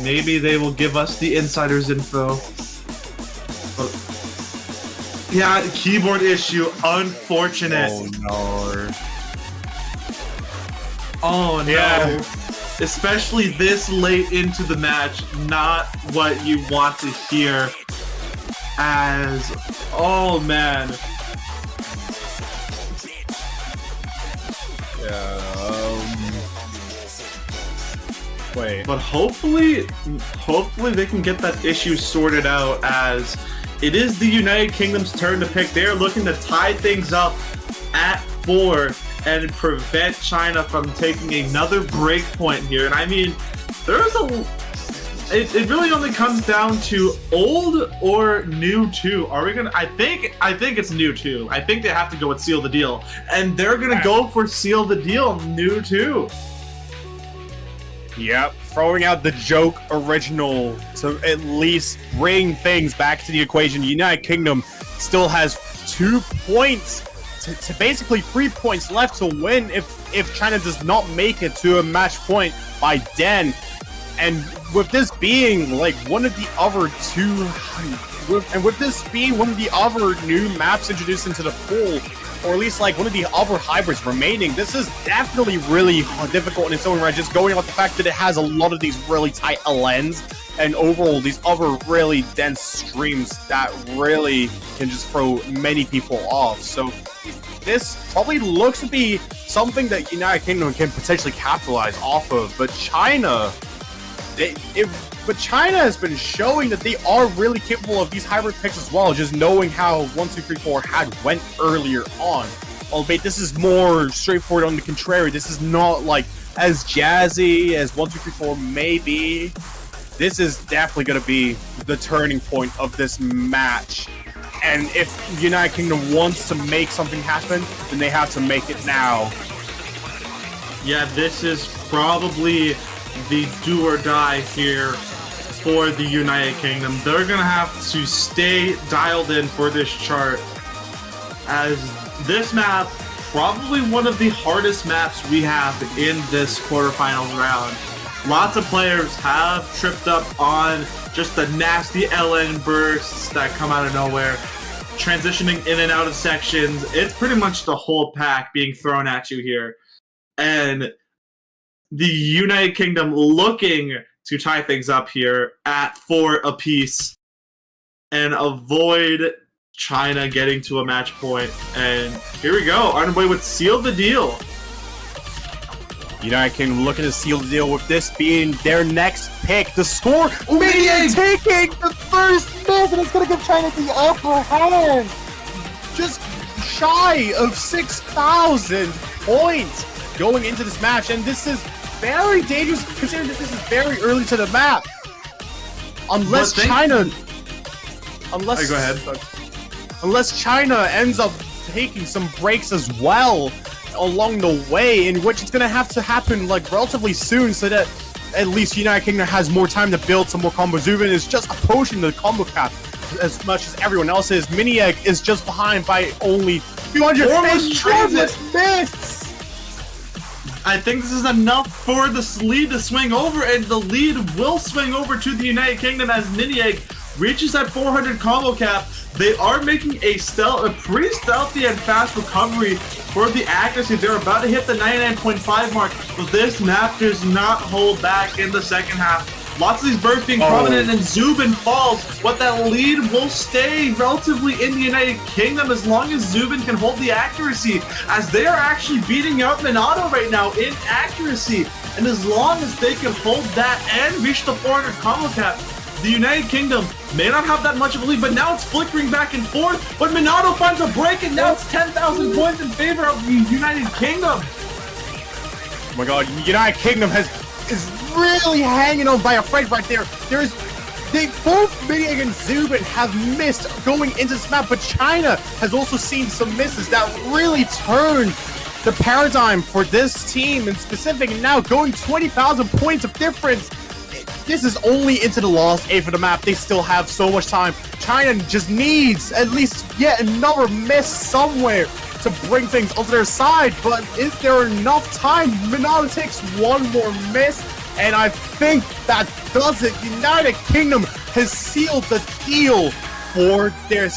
maybe they will give us the insider's info. But, yeah, keyboard issue, unfortunate. Oh no. Oh no. Yeah. Especially this late into the match, not what you want to hear oh man. Wait. But hopefully they can get that issue sorted out, as it is the United Kingdom's turn to pick. They're looking to tie things up at 4. and prevent China from taking another break point here. And I mean, there's it really only comes down to old or new 2. Are we gonna? I think it's new 2. I think they have to go with seal the deal, and they're gonna go for seal the deal, new 2. Yep, throwing out the joke original to at least bring things back to the equation. United Kingdom still has 2 points to basically 3 points left to win if China does not make it to a match point by then. And with this being like one of the other new maps introduced into the pool, or at least like one of the other hybrids remaining, this is definitely really difficult in its own right, just going off the fact that it has a lot of these really tight lens and overall these other really dense streams that really can just throw many people off. So this probably looks to be something that United Kingdom can potentially capitalize off of, but China has been showing that they are really capable of these hybrid picks as well, just knowing how 1, 2, 3, 4 had went earlier on. Albeit this is more straightforward on the contrary. This is not like as jazzy as 1, 2, 3, 4 may be. This is definitely going to be the turning point of this match. And if United Kingdom wants to make something happen, then they have to make it now. Yeah, this is probably the do or die here for the United Kingdom. They're gonna have to stay dialed in for this chart, as this map probably one of the hardest maps we have in this quarterfinals round. Lots of players have tripped up on just the nasty LN bursts that come out of nowhere, transitioning in and out of sections. It's pretty much the whole pack being thrown at you here. And the United Kingdom looking to tie things up here at 4 apiece and avoid China getting to a match point. And here we go. Arnaboy would seal the deal. United Kingdom looking to seal the deal with this being their next pick. The score, Minion taking the first miss, and it's going to give China the upper hand. Just shy of 6,000 points going into this match, and this is very dangerous considering that this is very early to the map. Unless China... Unless... Go ahead. Unless China ends up taking some breaks as well along the way, in which it's going to have to happen like relatively soon so that at least United Kingdom has more time to build some more combos. Zubin is just approaching the combo cap as much as everyone else is. Minieg is just behind by only 200. Almost transit. Miss. I think this is enough for the lead to swing over, and the lead will swing over to the United Kingdom as Minieg reaches that 400 combo cap. They are making a pretty stealthy and fast recovery for the accuracy. They're about to hit the 99.5 mark, but this map does not hold back in the second half. Lots of these bursts being prominent, and Zubin falls, but that lead will stay relatively in the United Kingdom as long as Zubin can hold the accuracy, as they are actually beating out Minato right now in accuracy. And as long as they can hold that and reach the 400 combo cap, the United Kingdom may not have that much of a lead, but now it's flickering back and forth. But Minato finds a break, and now it's 10,000 points in favor of the United Kingdom. Oh my god, United Kingdom is really hanging on by a thread right there. They both Minieg and Zubin have missed going into this map, but China has also seen some misses that really turned the paradigm for this team in specific, and now going 20,000 points of difference. This is only into the last 8 of the map. They still have so much time. China just needs at least yet another miss somewhere to bring things onto their side. But is there enough time? Minato takes one more miss, and I think that does it. United Kingdom has sealed the deal for their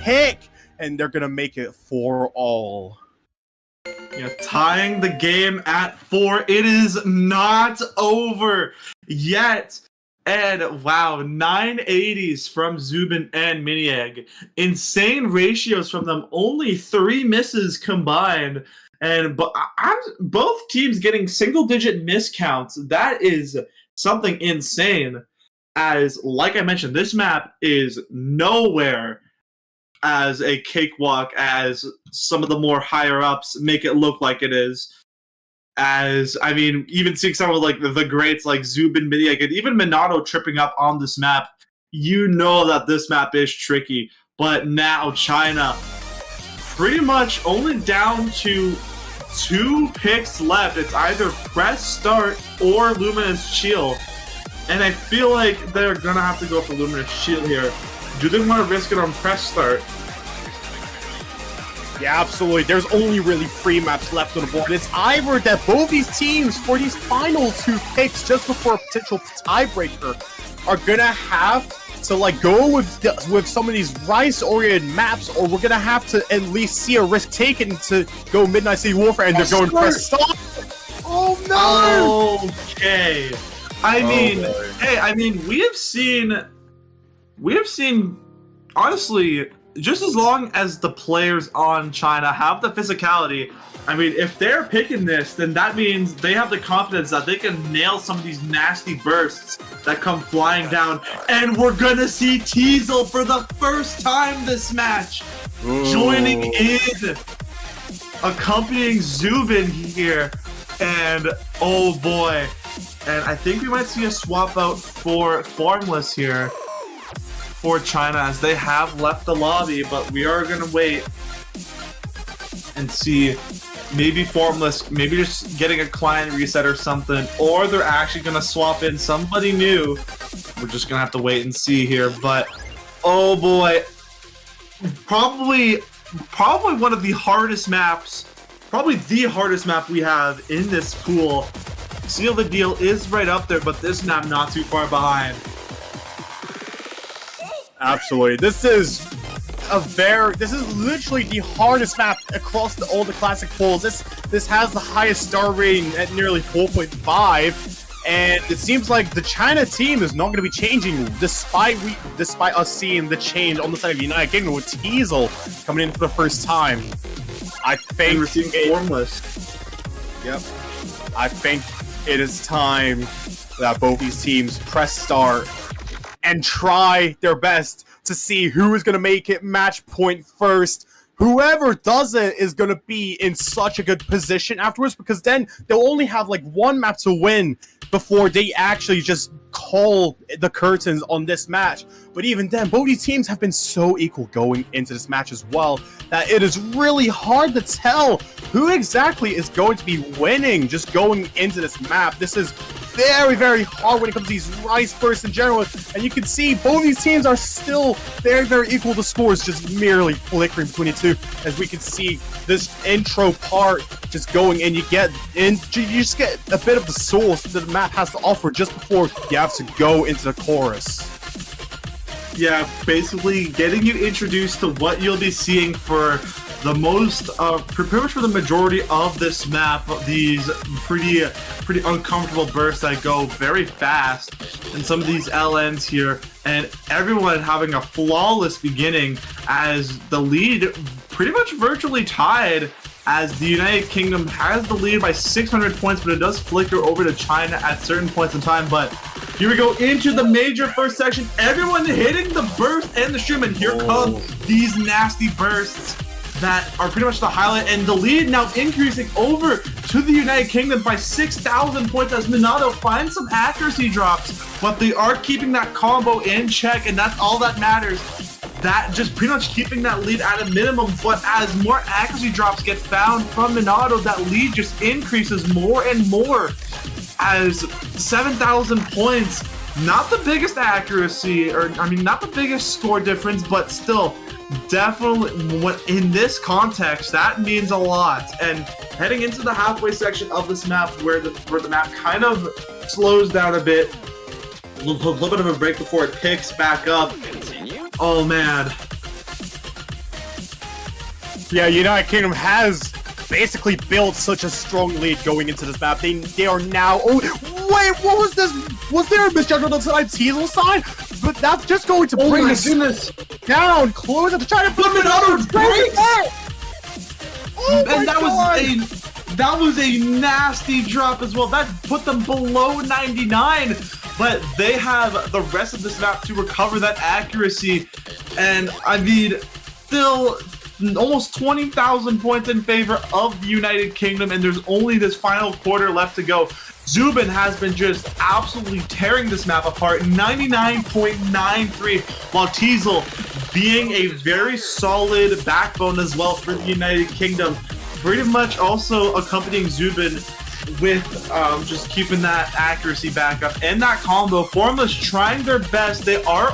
pick, and they're going to make it 4-all. Yeah, tying the game at 4. It is not over yet. And wow, 980s from Zubin and Minieg. Insane ratios from them. Only 3 misses combined. And both teams getting single-digit miscounts. That is something insane. As, like I mentioned, this map is nowhere as a cakewalk as some of the more higher ups make it look like it is. As I mean, even seeing some of like the greats like Zubin, Midiak, and even Minato tripping up on this map, you know that this map is tricky. But now China, pretty much only down to 2 picks left. It's either press start or Luminous Shield. And I feel like they're gonna have to go for Luminous Shield here. Do they want to risk it on press start? Yeah, absolutely. There's only really 3 maps left on the board. It's either that both these teams, for these final 2 picks, just before a potential tiebreaker, are gonna have to like go with some of these rice-oriented maps, or we're gonna have to at least see a risk taken to go Midnight City Warfare, and they're going press start. Oh no! Okay. I mean, hey, I mean, we have seen, honestly, just as long as the players on China have the physicality, I mean, if they're picking this, then that means they have the confidence that they can nail some of these nasty bursts that come flying down. And we're gonna see Teezel for the first time this match, joining in, accompanying Zubin here, and oh boy. And I think we might see a swap out for Formless here for China, as they have left the lobby, but we are going to wait and see. Maybe Formless, maybe just getting a client reset or something, or they're actually going to swap in somebody new. We're just going to have to wait and see here, but oh boy. Probably one of the hardest maps, probably the hardest map we have in this pool. Seal the Deal is right up there, but this map not too far behind. Absolutely. This is literally the hardest map across all the classic pools. This has the highest star rating at nearly 4.5, and it seems like the China team is not going to be changing, despite us seeing the change on the side of the United Kingdom with Teezel coming in for the first time. I think we're seeing Formless. Yep. I think it is time that both these teams press start and try their best to see who is going to make it match point first. Whoever does it is going to be in such a good position afterwards, because then they'll only have like 1 map to win before they actually just call the curtains on this match. But even then, both these teams have been so equal going into this match as well, that it is really hard to tell who exactly is going to be winning just going into this map. This is very, very hard when it comes to these rice bursts in general, and you can see both these teams are still very, very equal. The scores just merely flickering between the two, as we can see this intro part just going in. You just get a bit of the source that the map has to offer just before you have to go into the chorus. Yeah, basically getting you introduced to what you'll be seeing for the most, pretty much for the majority of this map. These pretty uncomfortable bursts that go very fast, and some of these LNs here, and everyone having a flawless beginning, as the lead pretty much virtually tied, as the United Kingdom has the lead by 600 points, but it does flicker over to China at certain points in time. But here we go into the major first section. Everyone hitting the burst and the stream, and here come these nasty bursts that are pretty much the highlight, and the lead now increasing over to the United Kingdom by 6,000 points as Minato finds some accuracy drops, but they are keeping that combo in check, and that's all that matters. That just pretty much keeping that lead at a minimum, but as more accuracy drops get found from Minato, that lead just increases more and more, as 7,000 points, not the biggest accuracy, or I mean not the biggest score difference, but still definitely in this context that means a lot. And heading into the halfway section of this map, where the map kind of slows down a bit, a little bit of a break before it picks back up. Oh man. Yeah, United Kingdom has basically built such a strong lead going into this map. They are now. Oh wait, what was this? Was there a misjudgment on the Teezel side? But that's just going to bring this down closer to try to put Minato breaks. Oh and my God. that was a nasty drop as well. That put them below 99. But they have the rest of this map to recover that accuracy. And I mean, still almost 20,000 points in favor of the United Kingdom, and there's only this final quarter left to go. Zubin has been just absolutely tearing this map apart, 99.93, while Teezel being a very solid backbone as well for the United Kingdom, pretty much also accompanying Zubin with just keeping that accuracy back up. And that combo, Formless trying their best. They are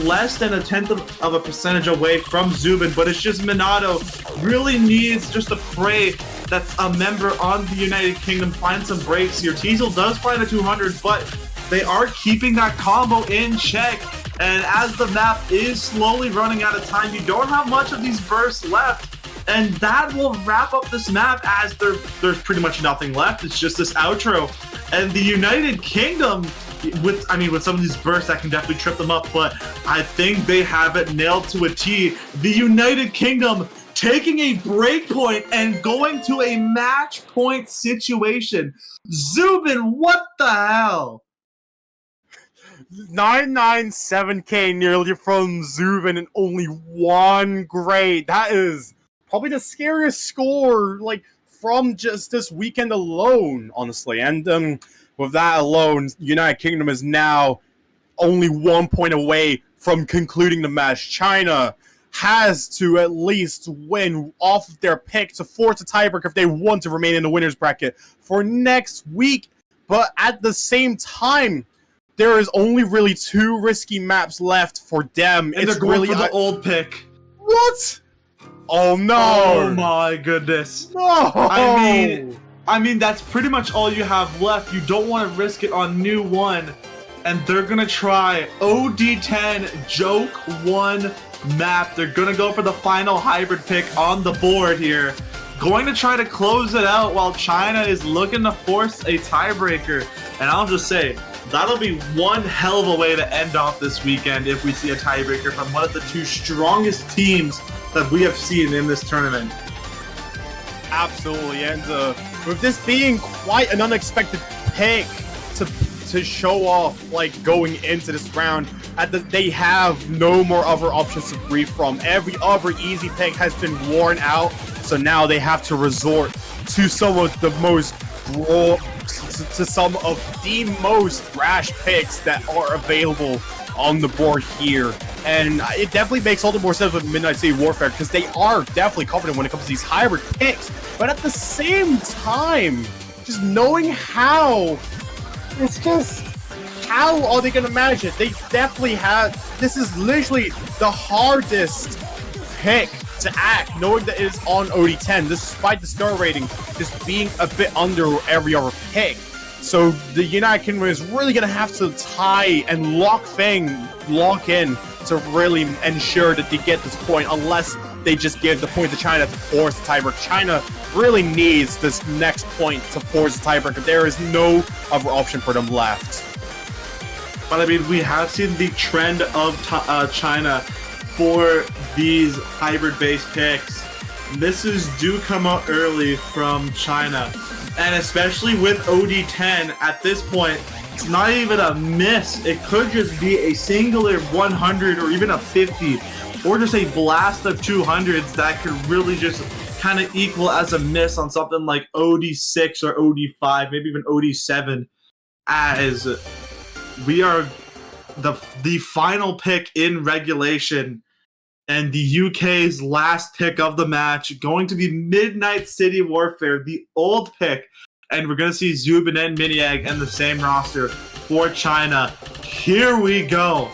less than a tenth of a percentage away from Zubin, but it's just Minato really needs just to pray that a member on the United Kingdom finds some breaks here. Teezel does find a 200, but they are keeping that combo in check. And as the map is slowly running out of time, you don't have much of these bursts left. And that will wrap up this map, as there's pretty much nothing left. It's just this outro. And the United Kingdom, with some of these bursts, that can definitely trip them up, but I think they have it nailed to a T. The United Kingdom taking a break point and going to a match point situation. Zubin, what the hell? 997k nearly from Zubin and only 1 grade. That is probably the scariest score, like, from just this weekend alone, honestly. And with that alone, United Kingdom is now only 1 point away from concluding the match. China has to at least win off of their pick to force a tiebreaker if they want to remain in the winner's bracket for next week. But at the same time, there is only really 2 risky maps left for them. And they're going for the old pick. What? Oh no! Oh my goodness! No! I mean that's pretty much all you have left. You don't want to risk it on new 1, and they're gonna try OD10 Joke 1 map. They're gonna go for the final hybrid pick on the board here. Going to try to close it out while China is looking to force a tiebreaker. And I'll just say, that'll be one hell of a way to end off this weekend if we see a tiebreaker from one of the 2 strongest teams that we have seen in this tournament. Absolutely, and with this being quite an unexpected pick to show off, like, going into this round, they have no more other options to breathe from. Every other easy pick has been worn out, so now they have to resort to some of the most rash picks that are available on the board here. And it definitely makes all the more sense with Midnight City Warfare, because they are definitely confident when it comes to these hybrid picks. But at the same time, just knowing how, it's just, how are they going to manage it? They definitely have, this is literally the hardest pick to act, knowing that it is on OD10, despite the star rating just being a bit under every other pick. So the United Kingdom is really going to have to tie and lock in to really ensure that they get this point, unless they just give the point to China to force the tiebreaker. China really needs this next point to force the tiebreaker. There is no other option for them left. But I mean, we have seen the trend of China for these hybrid-based picks. Do come out early from China. And especially with OD10, at this point, it's not even a miss. It could just be a singular 100 or even a 50, or just a blast of 200s that could really just kind of equal as a miss on something like OD6 or OD5, maybe even OD7, as we are the final pick in regulation. And the UK's last pick of the match going to be Midnight City Warfare, the old pick. And we're going to see Zubin and Miniag in the same roster for China. Here we go.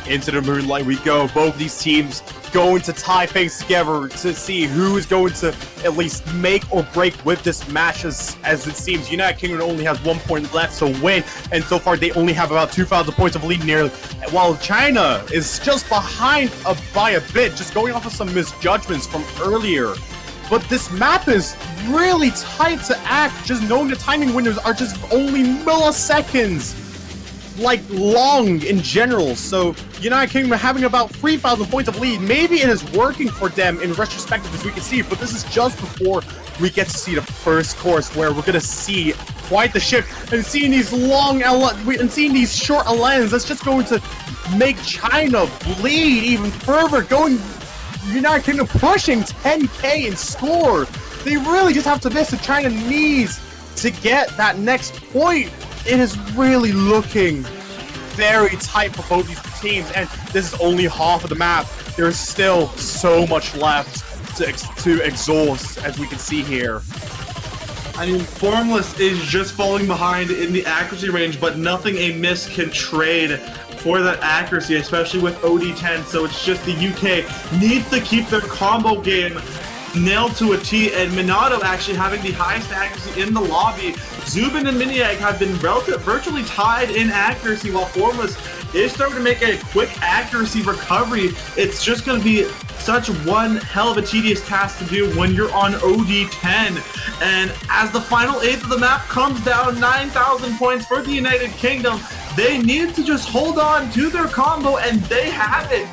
Into the moonlight we go. Both these teams going to tie things together to see who is going to at least make or break with this match. As it seems, United Kingdom only has 1 point left to win, and so far they only have about 2,000 points of lead nearly, while China is just behind by a bit, just going off of some misjudgments from earlier. But this map is really tight to act, just knowing the timing windows are just only milliseconds, like, long in general. So United Kingdom having about 3,000 points of lead. Maybe it is working for them in retrospective, as we can see, but this is just before we get to see the first course where we're gonna see quite the shift, and seeing these seeing these short LNs, that's just going to make China bleed even further, going United Kingdom pushing 10K in score. They really just have to miss if China needs to get that next point. It is really looking very tight for both these teams, and this is only half of the map. There's still so much left to exhaust, as we can see here. I mean, Formless is just falling behind in the accuracy range, but nothing a miss can trade for that accuracy, especially with OD10. So it's just the UK needs to keep their combo game nailed to a T, and Minato actually having the highest accuracy in the lobby. Zubin and Miniag have been virtually tied in accuracy, while Formless is starting to make a quick accuracy recovery. It's just going to be such one hell of a tedious task to do when you're on OD10. And as the final eighth of the map comes down, 9,000 points for the United Kingdom, they need to just hold on to their combo, and they have it.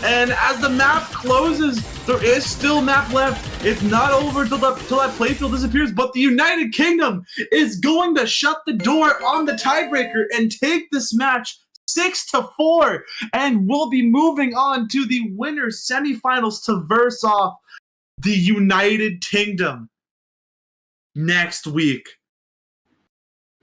And as the map closes, there is still map left. It's not over till that playfield disappears, but the United Kingdom is going to shut the door on the tiebreaker and take this match 6-4, and we'll be moving on to the winners semifinals to verse off the United Kingdom next week.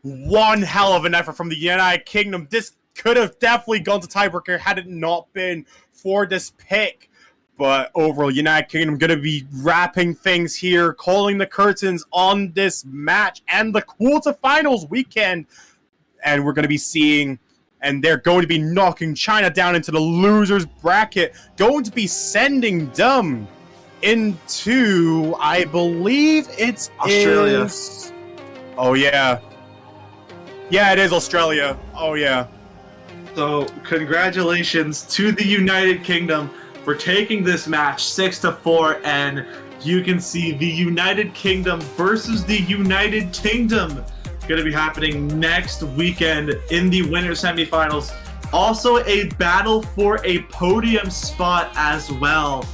One hell of an effort from the United Kingdom. This could have definitely gone to tiebreaker had it not been for this pick. But overall, United Kingdom going to be wrapping things here, calling the curtains on this match and the quarterfinals weekend. And we're going to be seeing, and they're going to be knocking China down into the losers bracket, going to be sending them into, I believe it's Australia. Oh, yeah. Yeah, it is Australia. Oh, yeah. So, congratulations to the United Kingdom for taking this match 6-4, and you can see the United Kingdom versus the United Kingdom going to be happening next weekend in the winter semifinals. Also, a battle for a podium spot as well.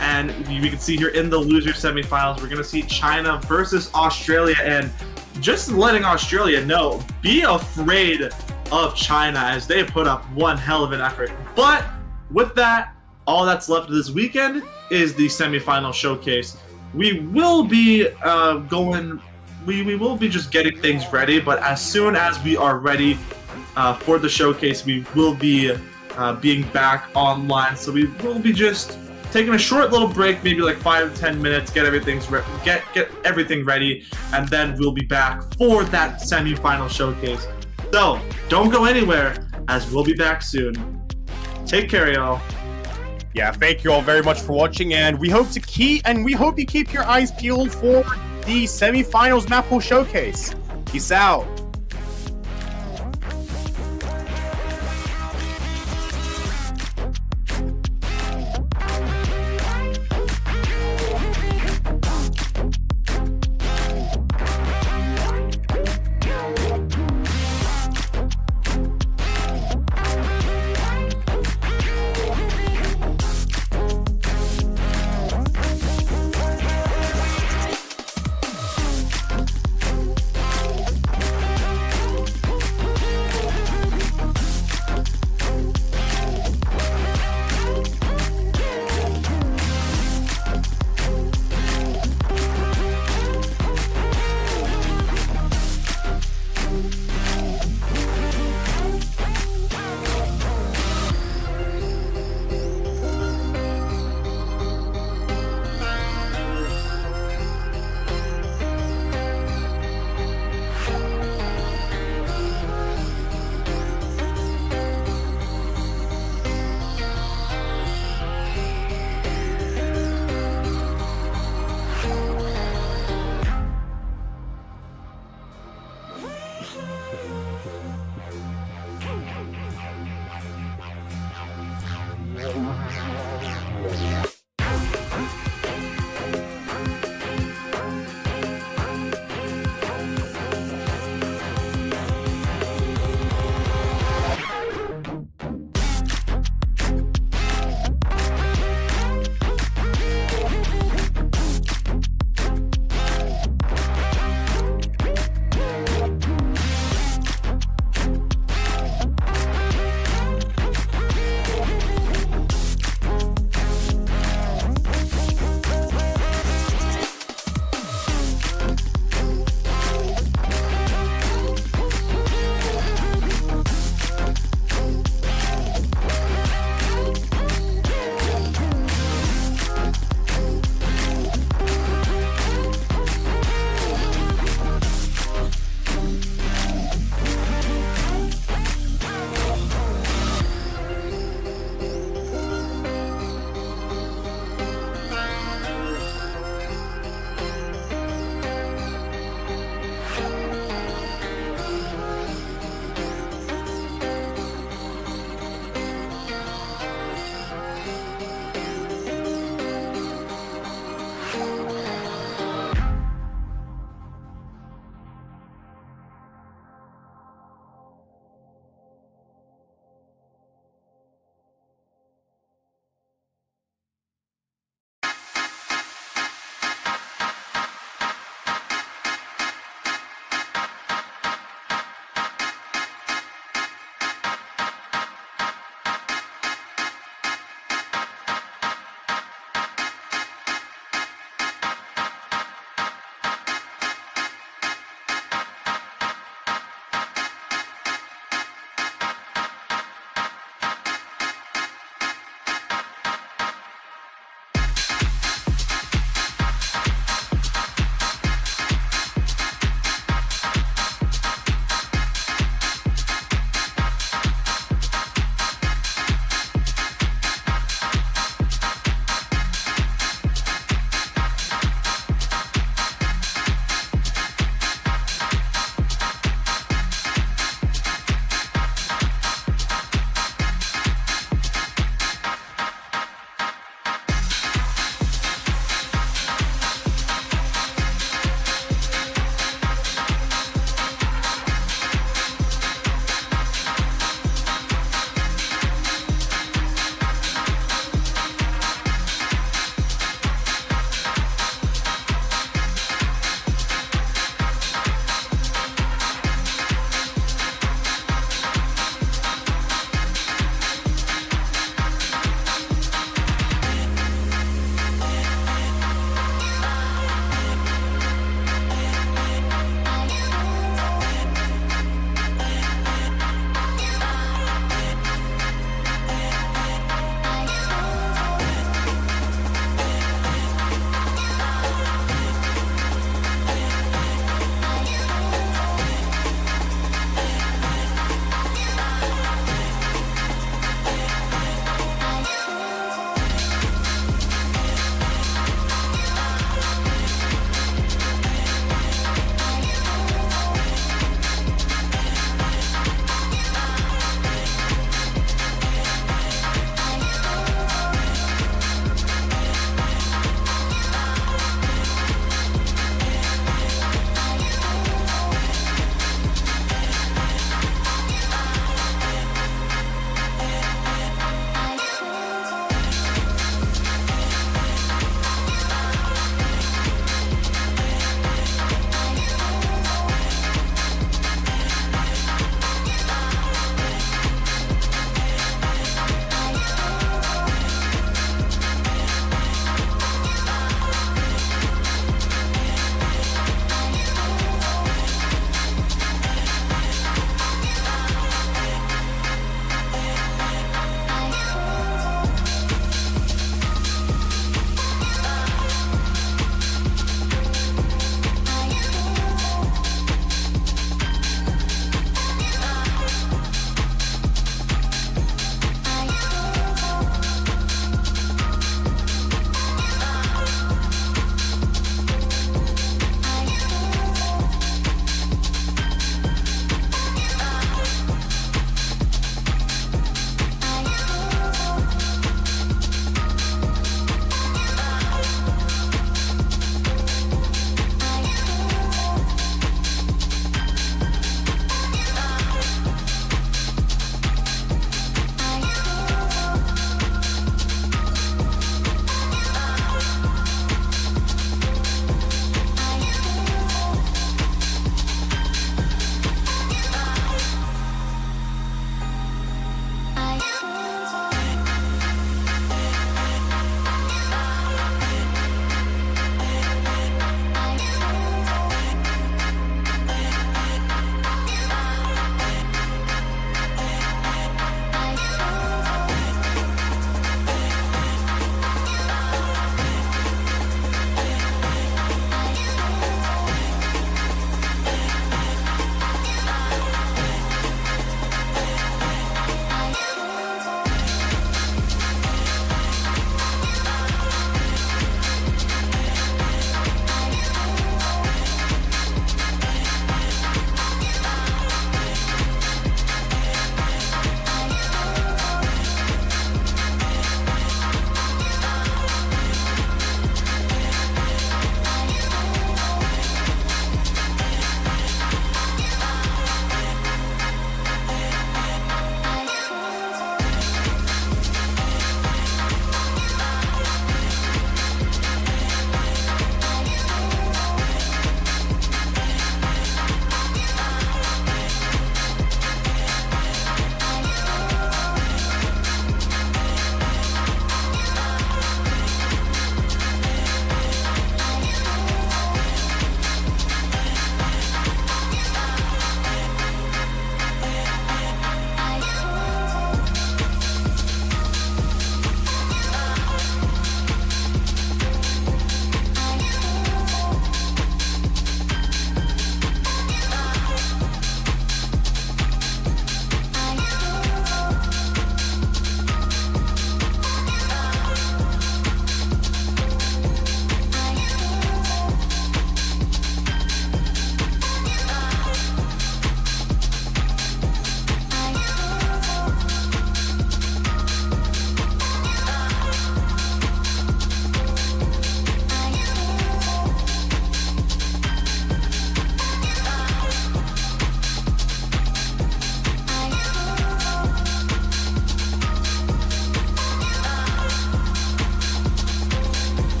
And we can see here in the loser semifinals, we're going to see China versus Australia, and just letting Australia know, be afraid of China, as they put up one hell of an effort. But with that, all that's left of this weekend is the semifinal showcase. We will be we will be just getting things ready, but as soon as we are ready for the showcase, we will be being back online. So we will be just taking a short little break, maybe like 5 to 10 minutes, get everything ready, and then we'll be back for that semifinal showcase. So don't go anywhere, as we'll be back soon. Take care, y'all. Yeah, thank you all very much for watching, and we hope you keep your eyes peeled for the semifinals map pool showcase. Peace out.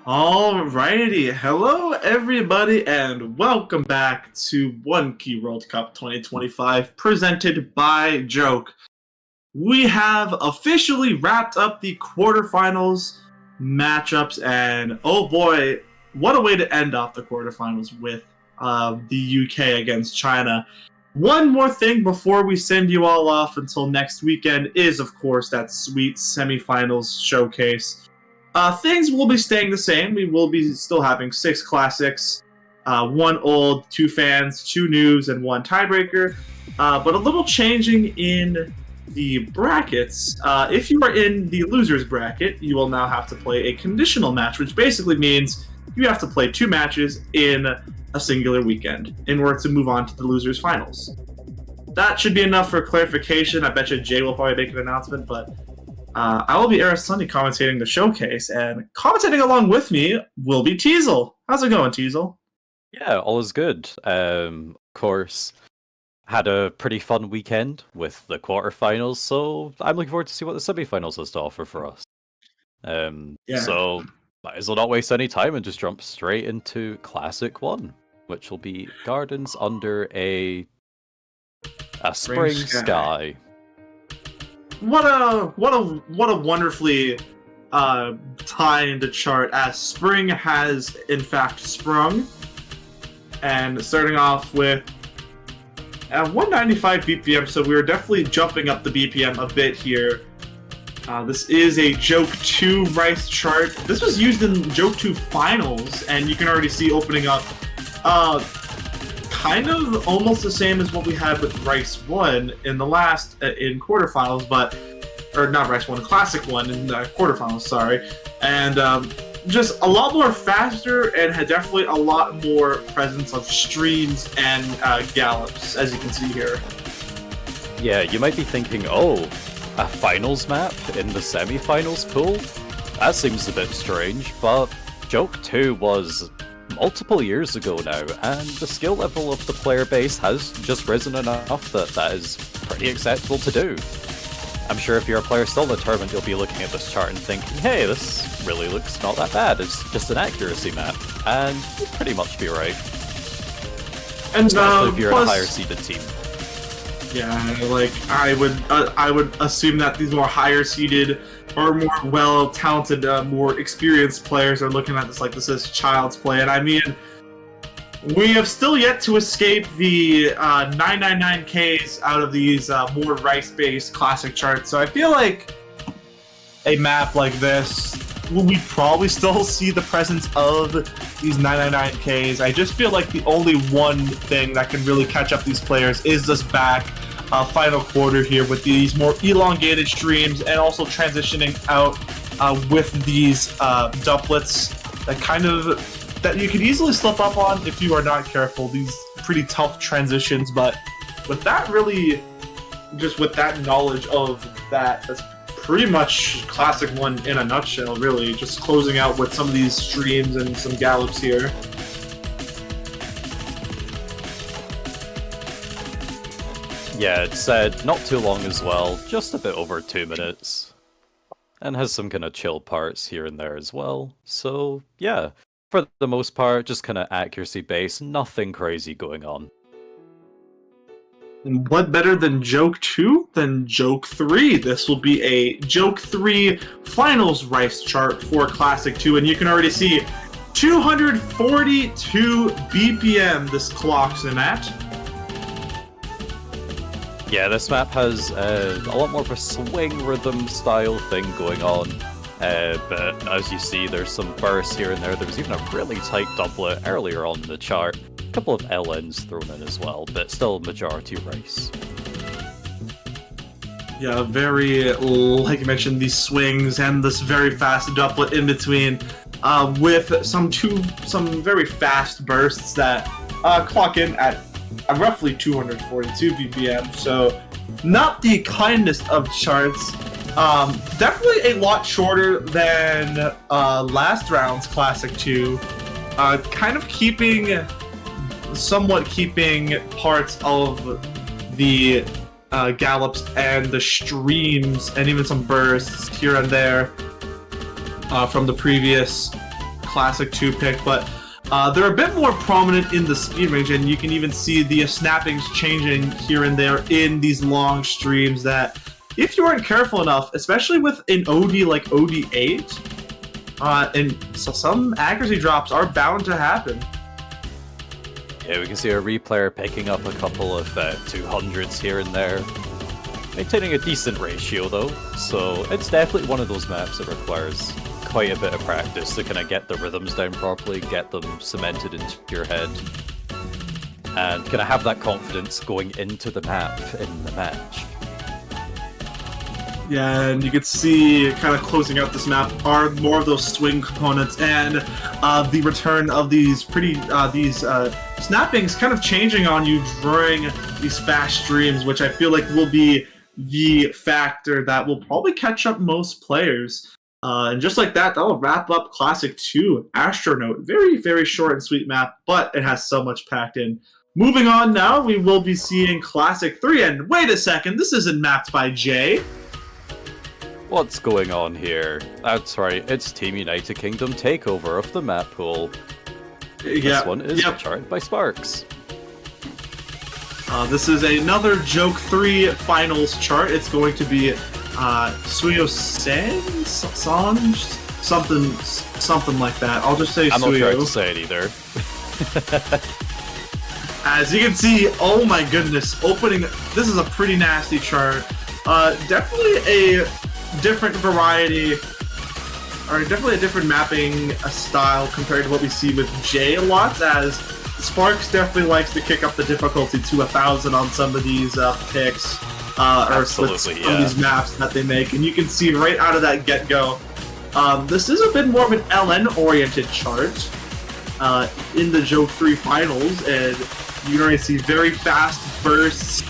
Alrighty, hello everybody and welcome back to 1K World Cup 2025 presented by Joke. We have officially wrapped up the quarterfinals matchups and oh boy, what a way to end off the quarterfinals with the UK against China. One more thing before we send you all off until next weekend is of course that sweet semifinals showcase. Things will be staying the same. We will be still having 6 classics, 1 old, 2 fans, 2 news, and 1 tiebreaker. But a little changing in the brackets. If you are in the losers bracket, you will now have to play a conditional match, which basically means you have to play 2 matches in a singular weekend in order to move on to the losers finals. That should be enough for clarification. I bet you Jay will probably make an announcement, but I will be Eris Sunday commentating the showcase, and commentating along with me will be Teezel. How's it going, Teezel? Yeah, all is good. Of course, had a pretty fun weekend with the quarterfinals, so I'm looking forward to see what the semifinals has to offer for us. So might as well not waste any time and just jump straight into Classic 1, which will be Gardens under a spring sky. What a wonderfully timed chart as spring has in fact sprung. And starting off with 195 BPM, so we are definitely jumping up the BPM a bit here. This is a Joke 2 Rice chart. This was used in Joke 2 finals, and you can already see opening up kind of almost the same as what we had with Rice 1 in the last in quarterfinals, or not Rice 1, Classic 1 in quarterfinals, sorry. And just a lot more faster and had definitely a lot more presence of streams and gallops, as you can see here. Yeah, you might be thinking, oh, a finals map in the semi-finals pool? That seems a bit strange, but Joke 2 was multiple years ago now, and the skill level of the player base has just risen enough that that is pretty acceptable to do. I'm sure if you're a player still in the tournament, you'll be looking at this chart and thinking, hey, this really looks not that bad, it's just an accuracy map, and you'd pretty much be right. And especially if you're in a higher seeded team. Yeah, like I would assume that these more higher seeded or more well-talented, more experienced players are looking at this like this is child's play. And I mean, we have still yet to escape the 999Ks out of these more rice-based classic charts. So I feel like a map like this will we probably still see the presence of these 999Ks. I just feel like the only one thing that can really catch up these players is this back final quarter here with these more elongated streams and also transitioning out with these doublets that you could easily slip up on if you are not careful. These pretty tough transitions, but with that with that knowledge of that's pretty much Classic 1 in a nutshell, really. Just closing out with some of these streams and some gallops here. Yeah, it's not too long as well, just a bit over 2 minutes. And has some kind of chill parts here and there as well. So, yeah, for the most part, just kind of accuracy based, nothing crazy going on. And what better than Joke 2 than Joke 3? This will be a Joke 3 Finals Rice chart for Classic 2, and you can already see 242 BPM this clocks in at. Yeah, this map has a lot more of a swing rhythm style thing going on. But as you see, there's some bursts here and there. There was even a really tight doublet earlier on in the chart. A couple of LNs thrown in as well, but still majority rice. Yeah, very, like you mentioned, these swings and this very fast doublet in between, with some very fast bursts that clock in at roughly 242 BPM. So, not the kindest of charts. Definitely a lot shorter than last round's Classic 2. Kind of somewhat keeping parts of the gallops and the streams and even some bursts here and there from the previous Classic 2 pick, but they're a bit more prominent in the speed range, and you can even see the snappings changing here and there in these long streams that, if you aren't careful enough, especially with an OD like OD8, and so some accuracy drops are bound to happen. Yeah, we can see a replayer picking up a couple of 200s here and there. Maintaining a decent ratio though, so it's definitely one of those maps that requires quite a bit of practice to kind of get the rhythms down properly, get them cemented into your head, and kind of have that confidence going into the map in the match. Yeah, and you can see kind of closing out this map are more of those swing components and the return of these snappings kind of changing on you during these fast streams, which I feel like will be the factor that will probably catch up most players. And just like that, that'll wrap up Classic 2 Astronaut. Very, very short and sweet map, but it has so much packed in. Moving on now, we will be seeing Classic 3, and wait a second, this isn't mapped by Jay. What's going on here? That's right, it's Team United Kingdom takeover of the map pool. This one is charted by Sparks. This is another Joke 3 Finals chart. It's going to be Suyo-san? Something like that. I'll just say Suyo. I'm not sure how to say it either. As you can see, oh my goodness, this is a pretty nasty chart. Definitely a different variety, or definitely a different mapping style compared to what we see with Jay a lot, as Sparks definitely likes to kick up the difficulty to 1,000 on some of these picks, or some of these maps that they make, and you can see right out of that get-go, this is a bit more of an LN-oriented chart in the Joke 3 Finals, and you can already see very fast bursts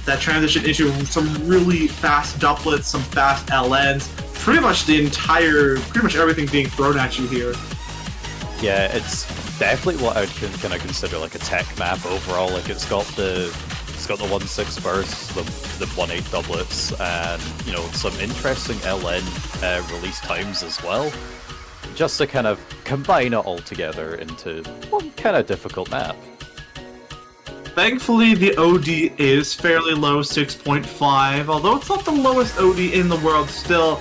that transition into some really fast doublets, some fast LNs, pretty much everything being thrown at you here. Yeah, it's definitely what I'd kind of consider like a tech map overall. Like it's got the 1.6 bursts, the 1.8 doublets, and some interesting LN release times as well. Just to kind of combine it all together into one kind of difficult map. Thankfully, the OD is fairly low, 6.5. Although it's not the lowest OD in the world, still,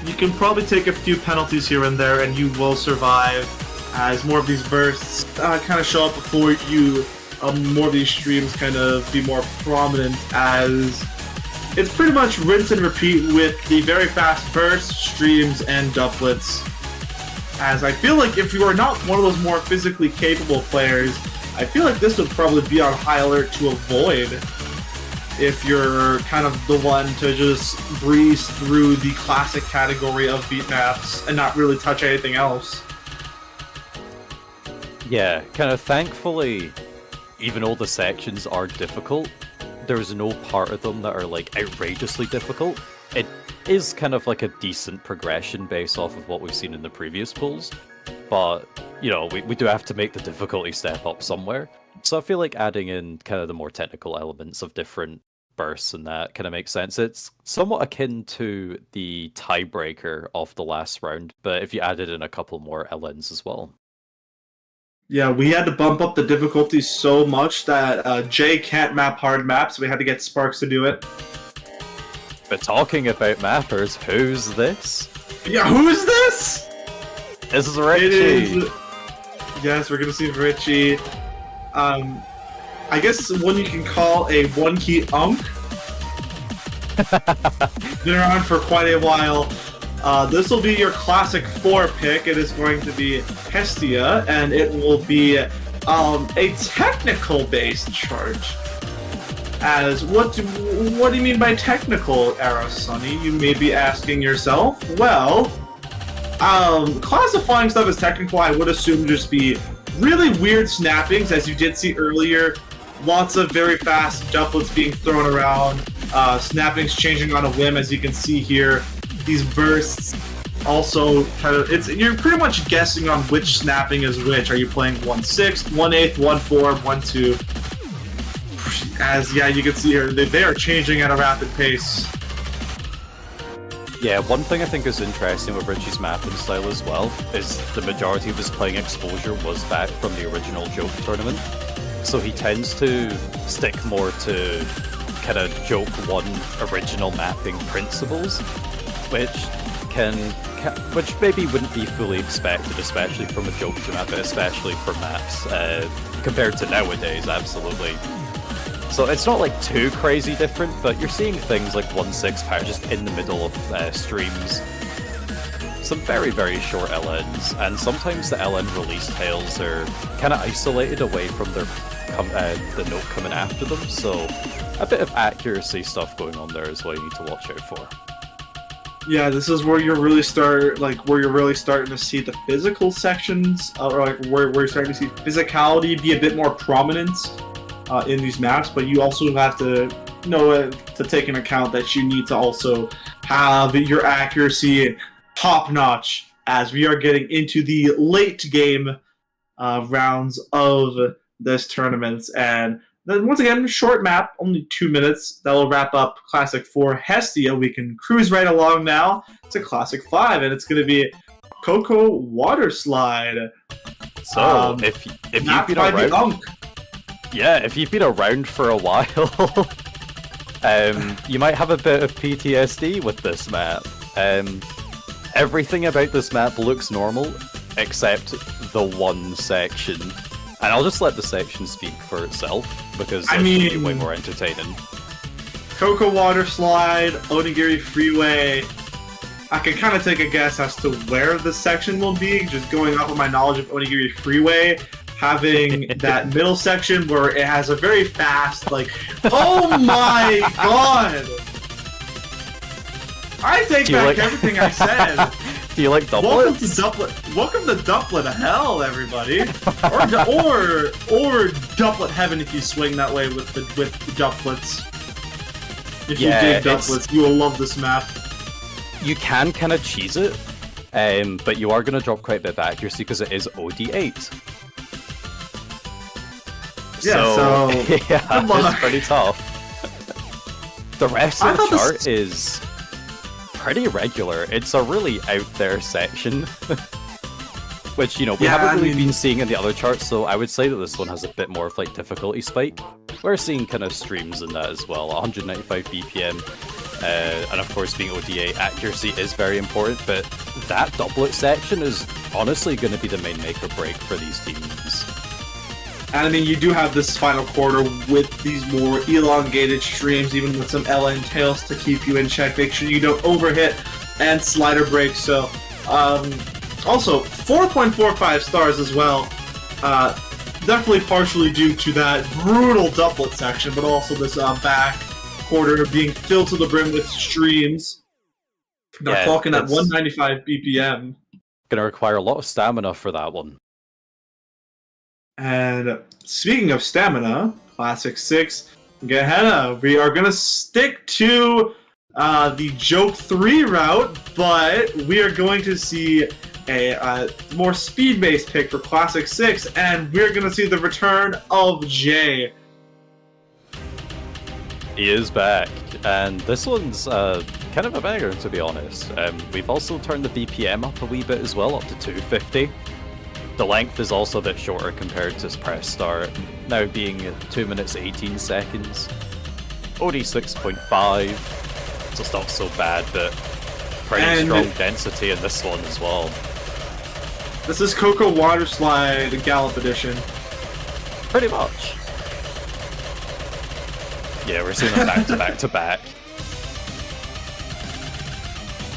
you can probably take a few penalties here and there, and you will survive. As more of these bursts kind of show up before you, more of these streams kind of be more prominent. As it's pretty much rinse and repeat with the very fast burst, streams, and doublets. As I feel like if you are not one of those more physically capable players, I feel like this would probably be on high alert to avoid if you're kind of the one to just breeze through the classic category of beat maps and not really touch anything else. Yeah, kind of thankfully, even though the sections are difficult, there's no part of them that are like outrageously difficult. It is kind of like a decent progression based off of what we've seen in the previous pools, but you know, we do have to make the difficulty step up somewhere. So I feel like adding in kind of the more technical elements of different bursts and that kind of makes sense. It's somewhat akin to the tiebreaker of the last round, but if you added in a couple more LNs as well. Yeah, we had to bump up the difficulty so much that Jay can't map hard maps, so we had to get Sparks to do it. But talking about mappers, who's this? Yeah, who's this? This is Richie. It is. Yes, we're gonna see Richie. I guess one you can call a one-key unk. Been around for quite a while. This will be your classic 4 pick. It is going to be Hestia, and it will be a technical-based charge. As what do you mean by technical, Era Sunny? You may be asking yourself. Well, classifying stuff as technical, I would assume just be really weird snappings, as you did see earlier. Lots of very fast doublets being thrown around, snappings changing on a whim, as you can see here. These bursts also kind of, you're pretty much guessing on which snapping is which. Are you playing 1/6, 1/8, 1/4, 1/2? As yeah, you can see here, they are changing at a rapid pace. Yeah, one thing I think is interesting with Richie's mapping style as well is the majority of his playing exposure was back from the original Joke tournament. So he tends to stick more to kind of Joke 1 original mapping principles, which which maybe wouldn't be fully expected, especially from a Joke map, but especially for maps compared to nowadays, absolutely. So it's not like too crazy different, but you're seeing things like 1/6 power just in the middle of streams. Some very, very short LNs, and sometimes the LN release tails are kind of isolated away from their the note coming after them, so a bit of accuracy stuff going on there is what you need to watch out for. Yeah, this is where you're really starting to see the physical sections, or like where you're starting to see physicality be a bit more prominent in these maps. But you also have to know to take into account that you need to also have your accuracy top notch, as we are getting into the late game rounds of this tournament. And then once again, short map, only 2 minutes. That will wrap up Classic 4 Hestia. We can cruise right along now to Classic 5, and it's going to be Coco Water Slide. So, if you've been around, if you've been around for a while, you might have a bit of PTSD with this map. Everything about this map looks normal, except the one section. And I'll just let the section speak for itself, because it's going to be way more entertaining. Coco Water Slide, Onigiri Freeway. I can kind of take a guess as to where this section will be, just going off of my knowledge of Onigiri Freeway. Having that middle section where it has a very fast, like, oh my god! I take back everything I said. Do you like doublets? Welcome to Doublet Hell, everybody. or Doublet Heaven if you swing that way with the doublets. If you dig doublets, you will love this map. You can kind of cheese it, but you are going to drop quite a bit of accuracy because it is OD8. Yeah, so yeah, it's pretty tough. The rest of the chart is pretty regular. It's a really out there section, which, you know, we haven't really been seeing in the other charts, so I would say that this one has a bit more of like difficulty spike. We're seeing kind of streams in that as well, 195 BPM, and of course being ODA, accuracy is very important, but that doublet section is honestly going to be the main make or break for these teams. And I mean, you do have this final quarter with these more elongated streams, even with some LN tails to keep you in check. Make sure you don't overhit and slider break. So, also 4.45 stars as well. Definitely partially due to that brutal doublet section, but also this back quarter being filled to the brim with streams. They're clocking at 195 BPM. Gonna require a lot of stamina for that one. And speaking of stamina, Classic 6, Gehenna, we are gonna stick to the Joke 3 route, but we are going to see a more speed-based pick for Classic 6, and we're going to see the return of Jay. He is back, and this one's kind of a banger, to be honest. We've also turned the BPM up a wee bit as well, up to 250. The length is also a bit shorter compared to his press start, now being 2 minutes 18 seconds. OD 6.5, so it's not so bad, but pretty strong density in this one as well. This is Coco Waterslide Gallop Edition. Pretty much. Yeah, we're seeing them back to back to back.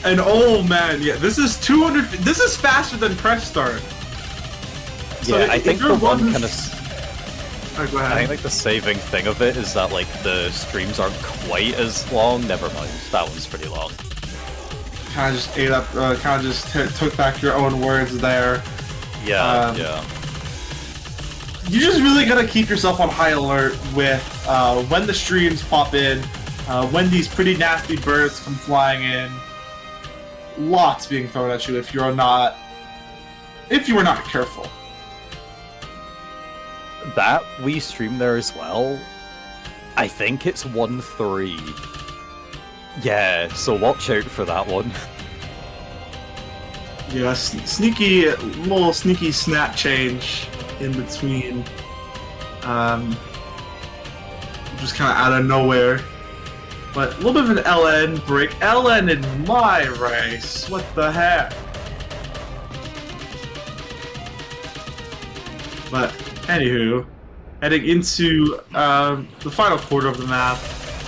And oh man, yeah, this is 200. This is faster than press start. So yeah, I think the one kind of. Go ahead. I think like the saving thing of it is that like the streams aren't quite as long. Never mind, that one's pretty long. Kind of just ate up. Kind of just took back your own words there. Yeah, yeah. You just really gotta keep yourself on high alert with when the streams pop in, when these pretty nasty birds come flying in. Lots being thrown at you if you are not careful. That we stream there as well. I think it's 1-3. Yeah, so watch out for that one. Yeah, little sneaky snap change in between. Just kind of out of nowhere. But a little bit of an LN break. LN in my race. What the heck? But anywho, heading into the final quarter of the map.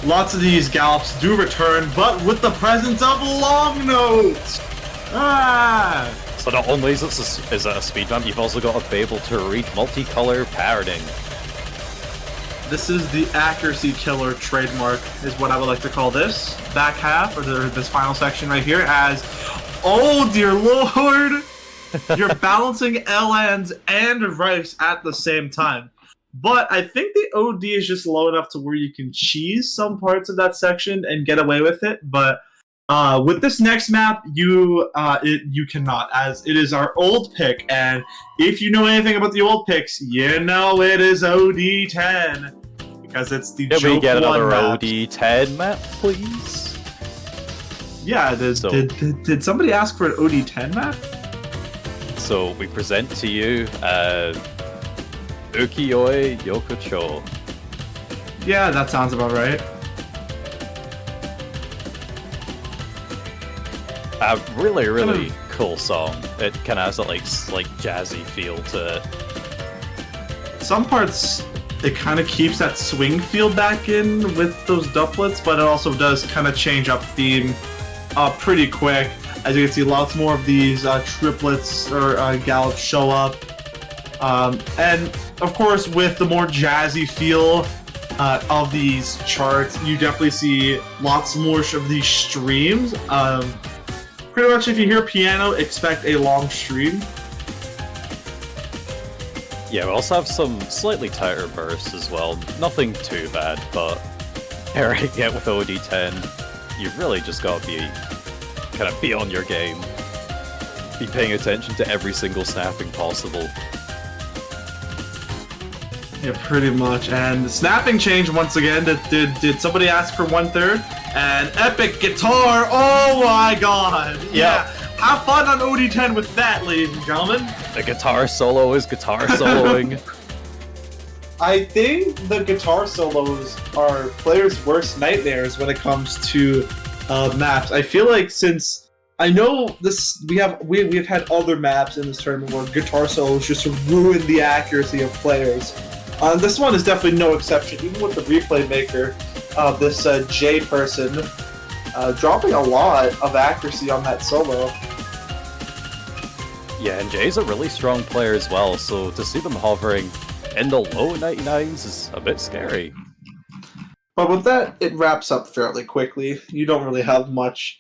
Lots of these gallops do return, but with the presence of long notes. So not only is it a speed bump, you've also got to be able to read multicolor parroting. This is the accuracy killer trademark, is what I would like to call this back half, or this final section right here, as, oh dear lord, you're balancing LNs and Rice at the same time. But I think the OD is just low enough to where you can cheese some parts of that section and get away with it, but with this next map, you cannot, as it is our old pick, and if you know anything about the old picks, you know it is OD10, because it's the Can Joke we get 1 another map. OD10 map, please? Yeah, did somebody ask for an OD10 map? So we present to you Ukiyo-e Yokocho. Yeah, that sounds about right. A really cool song. It kind of has that like jazzy feel to it. Some parts, it kind of keeps that swing feel back in with those doublets, but it also does kind of change up theme pretty quick. As you can see, lots more of these triplets or gallops show up. And of course, with the more jazzy feel of these charts, you definitely see lots more of these streams. Pretty much, if you hear piano, expect a long stream. Yeah, we also have some slightly tighter bursts as well. Nothing too bad, but pairing it with OD10, you've really just got to be on your game. Be paying attention to every single snapping possible. Yeah, pretty much. And the snapping change once again. Did somebody ask for 1/3? An epic guitar! Oh my god! Yeah, have fun on OD10 with that, ladies and gentlemen. The guitar solo is guitar soloing. I think the guitar solos are players' worst nightmares when it comes to maps. I feel like since I know this, we have had other maps in this tournament where guitar solos just ruin the accuracy of players. This one is definitely no exception, even with the replay maker. This J person dropping a lot of accuracy on that solo. Yeah, and Jay's a really strong player as well, so to see them hovering in the low 99s is a bit scary. But with that, it wraps up fairly quickly. You don't really have much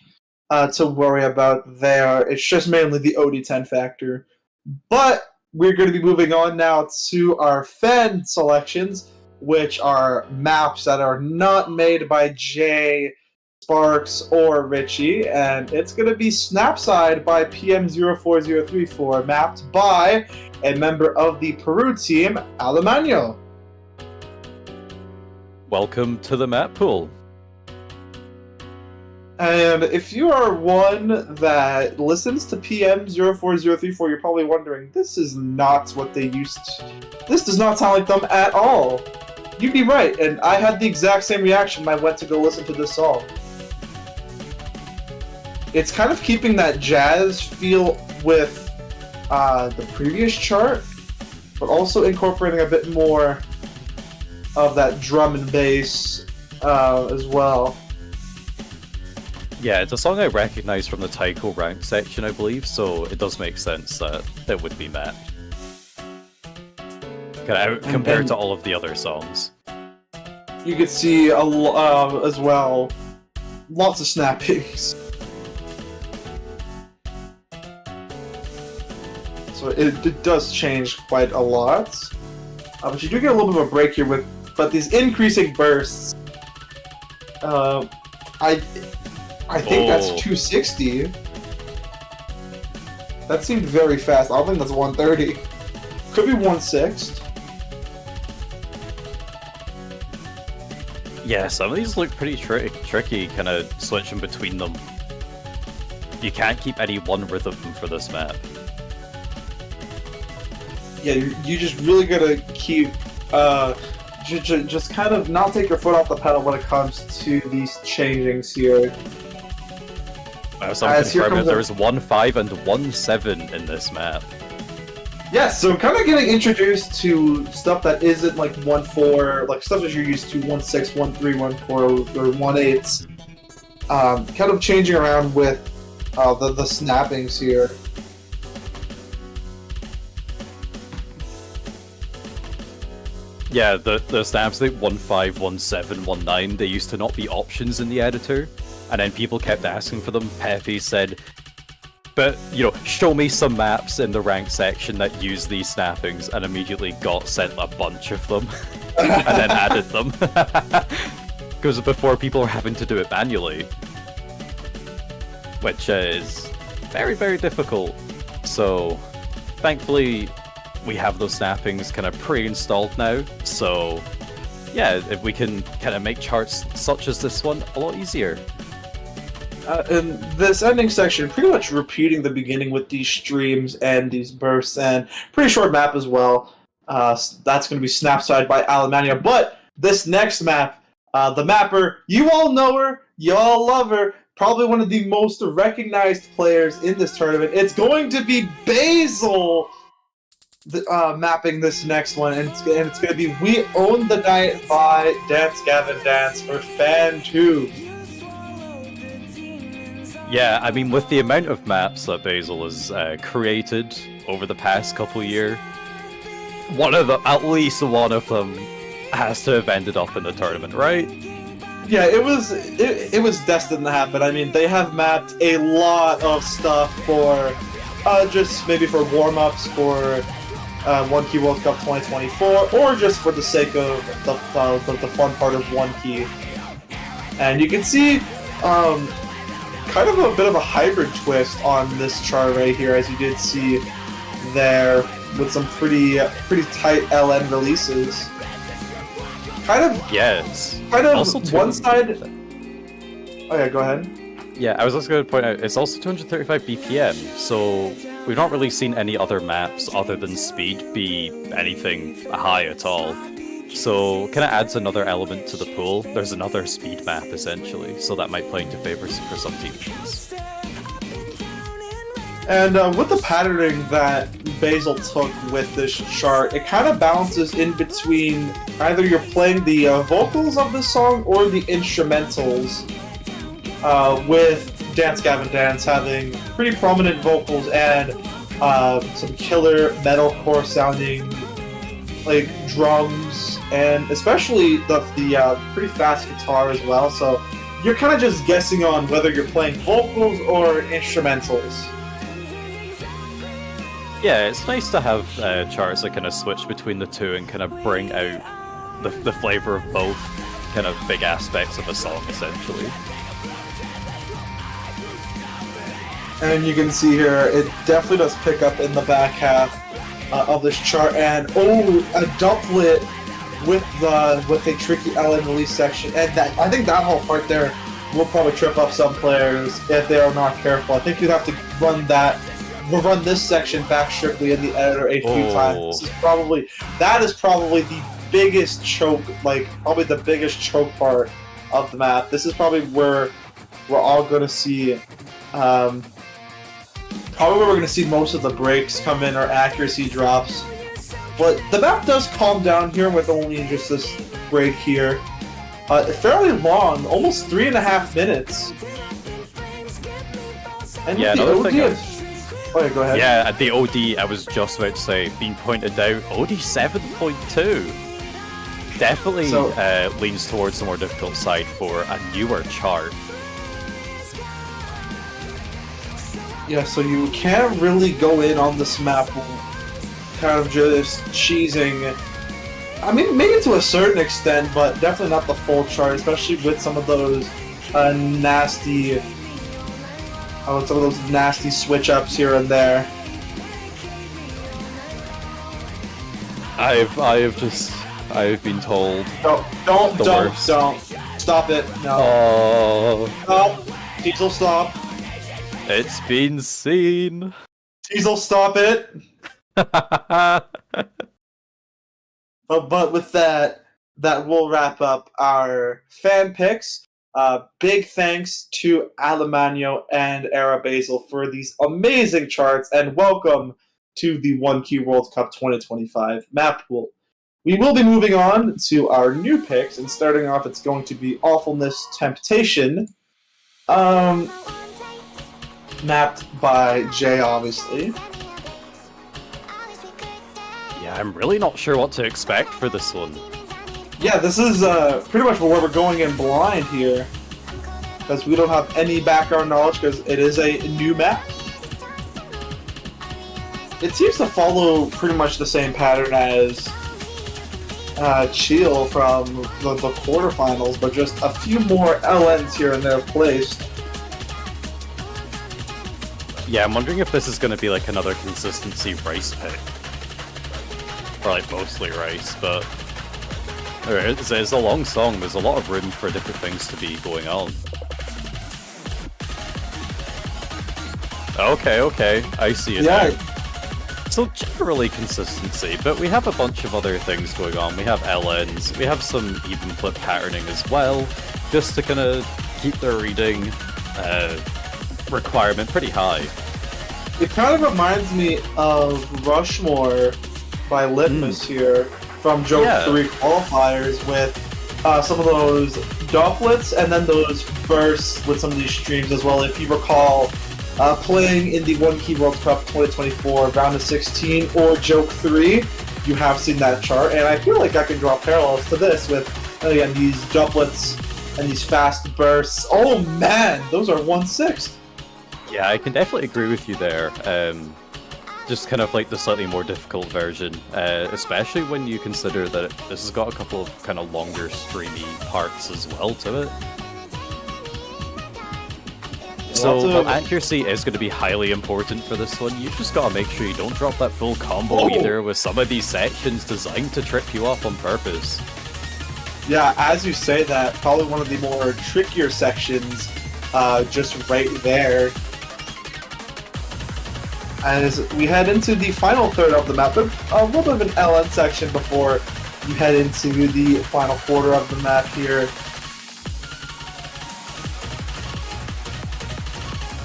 to worry about there. It's just mainly the OD10 factor. But we're going to be moving on now to our fan selections, which are maps that are not made by Jay, Sparks, or Richie, and it's going to be Snapside by PM04034, mapped by a member of the Peru team, Alemanno. Welcome to the map pool. And if you are one that listens to PM04034, you're probably wondering, this is not what they used to. This does not sound like them at all. You'd be right, and I had the exact same reaction when I went to go listen to this song. It's kind of keeping that jazz feel with the previous chart, but also incorporating a bit more of that drum and bass as well. Yeah, it's a song I recognize from the Taiko rank section, I believe, so it does make sense that it would be mapped. Compared to all of the other songs. You could see as well lots of snappings. So it does change quite a lot. But you do get a little bit of a break here but these increasing bursts. I think that's 260. That seemed very fast. I don't think that's 130. Could be 1/6. Yeah, some of these look pretty tricky, kind of switching between them. You can't keep any one rhythm for this map. Yeah, you just really gotta keep, just kind of not take your foot off the pedal when it comes to these changings here. So I'm confirming there's 1.5 and 1.7 in this map. Yes, so kind of getting introduced to stuff that isn't like 1.4, like stuff that you're used to, 1.6, 1.3, 1.4, or 1.8. Kind of changing around with the snappings here. Yeah, the snaps like 1.5, 1.7, 1.9, they used to not be options in the editor, and then people kept asking for them. Pepe said, but, you know, show me some maps in the rank section that use these snappings, and immediately got sent a bunch of them, and then added them. Because before people were having to do it manually. Which is very, very difficult. So, thankfully, we have those snappings kind of pre-installed now, so yeah, if we can kind of make charts such as this one a lot easier. In this ending section, pretty much repeating the beginning with these streams and these bursts, and pretty short map as well. That's going to be Snapside by Alemanno. But this next map, the mapper, you all know her, you all love her, probably one of the most recognized players in this tournament. It's going to be Basil mapping this next one, and it's going to be We Own the Night by Dance Gavin Dance for Fan 2. Yeah, I mean, with the amount of maps that Basil has created over the past couple of years, at least one of them has to have ended up in the tournament, right? Yeah, it was destined to happen. I mean, they have mapped a lot of stuff for just maybe for warm-ups for 1K World Cup 2024, or just for the sake of the fun part of 1K. And you can see kind of a bit of a hybrid twist on this chart right here, as you did see there, with some pretty tight LN releases. Kind of. Yes. Kind of also one side. Oh yeah, go ahead. Yeah, I was just going to point out, it's also 235 BPM, so we've not really seen any other maps other than speed be anything high at all. So, kind of adds another element to the pool. There's another speed map, essentially, so that might play into favor for some teams. And with the patterning that Basil took with this chart, it kind of balances in between either you're playing the vocals of the song or the instrumentals, with Dance Gavin Dance having pretty prominent vocals and some killer metalcore sounding like drums, and especially the pretty fast guitar as well. So you're kind of just guessing on whether you're playing vocals or instrumentals. Yeah, it's nice to have charts that kind of switch between the two and kind of bring out the flavor of both kind of big aspects of a song, essentially. And you can see here, it definitely does pick up in the back half of this chart. And a doublet with a tricky L in the release section, and that I think that whole part there will probably trip up some players if they are not careful. I think you'd have to run this section back strictly in the editor a few times. That is probably the biggest choke, like probably the biggest choke part of the map. This is probably where we're all going to see, probably where we're going to see most of the breaks come in, or accuracy drops. But the map does calm down here with only just this break here. Fairly long, almost 3.5 minutes. And yeah, the another thing. Oh, yeah, go ahead. Yeah, at the OD, I was just about to say, being pointed out, OD 7.2 definitely leans towards the more difficult side for a newer chart. Yeah, so you can't really go in on this map kind of just cheesing. I mean, maybe to a certain extent, but definitely not the full chart, especially with some of those nasty switch ups here and there. I've been told. Don't worst. Stop it. No. Oh, Stop. Teezel, stop. it's been seen. Teezel, stop it. But with that will wrap up our fan picks. Big thanks to Alemanno and Era Basil for these amazing charts, and welcome to the 1Q World Cup 2025 map pool. We will be moving on to our new picks, and starting off, it's going to be Awfulness Temptation, mapped by Jay, obviously. Yeah, I'm really not sure what to expect for this one. Yeah, this is pretty much where we're going in blind here, because we don't have any background knowledge, because it is a new map. It seems to follow pretty much the same pattern as Chill from the quarterfinals, but just a few more LNs here and there placed. Yeah, I'm wondering if this is going to be like another consistency rice pick. Or like mostly rice, but it's a long song, there's a lot of room for different things to be going on. Okay, I see it. Yeah. Now. So generally consistency, but we have a bunch of other things going on. We have LNs, we have some even flip patterning as well, just to kind of keep the reading requirement pretty high. It kind of reminds me of Rushmore by Litmus here from Joke 3 qualifiers, with some of those doublets and then those bursts with some of these streams as well. If you recall, playing in the 1K World Cup 2024 round of 16 or Joke 3, you have seen that chart, and I feel like I can draw parallels to this with, again, these doublets and these fast bursts. Oh man, those are 1/6. Yeah, I can definitely agree with you there. Just kind of like the slightly more difficult version, especially when you consider that this has got a couple of kind of longer streamy parts as well to it. So while accuracy is going to be highly important for this one, you just got to make sure you don't drop that full combo either with some of these sections designed to trip you up on purpose. Yeah, as you say that, probably one of the more trickier sections, just right there. As we head into the final third of the map, but a little bit of an LN section before you head into the final quarter of the map here.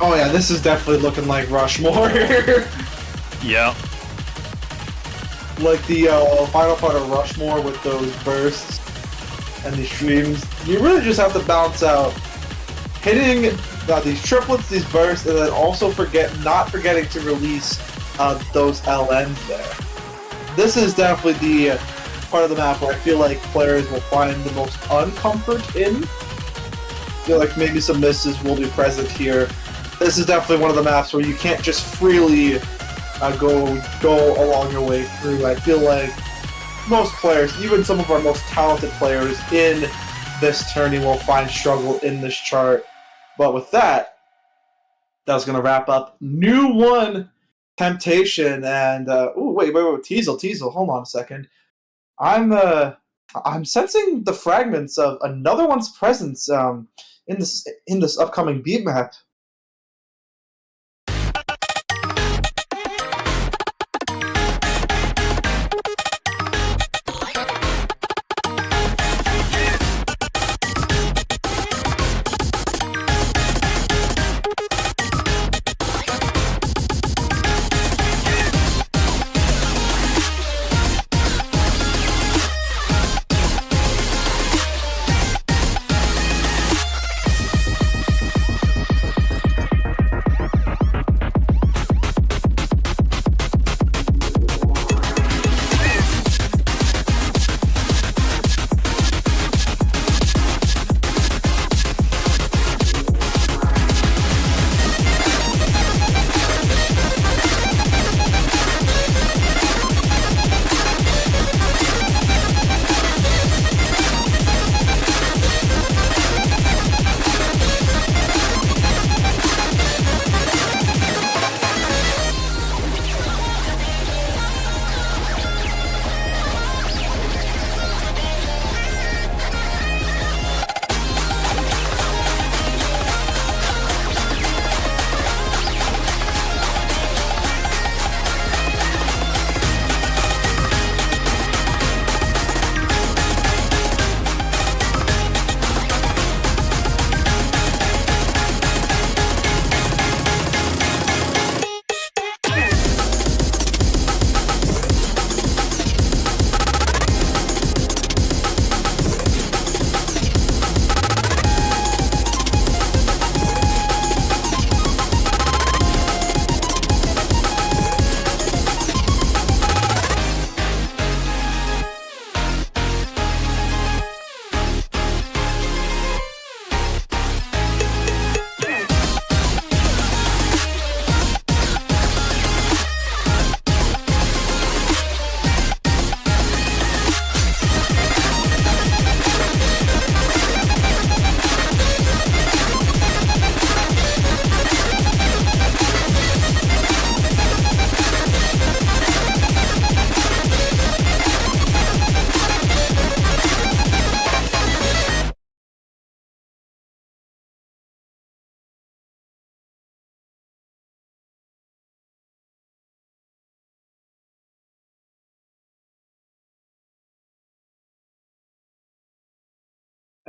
Oh yeah, this is definitely looking like Rushmore. Yeah. Like the final part of Rushmore with those bursts and these streams. You really just have to balance out hitting these triplets, these bursts, and then also not forgetting to release those LNs there. This is definitely the part of the map where I feel like players will find the most uncomfort in. I feel like maybe some misses will be present here. This is definitely one of the maps where you can't just freely go along your way through. I feel like most players, even some of our most talented players in this tourney, will find struggle in this chart. But with that, that's going to wrap up New 1 Temptation. And, wait, Teezel, hold on a second. I'm sensing the fragments of another one's presence in this upcoming beat map.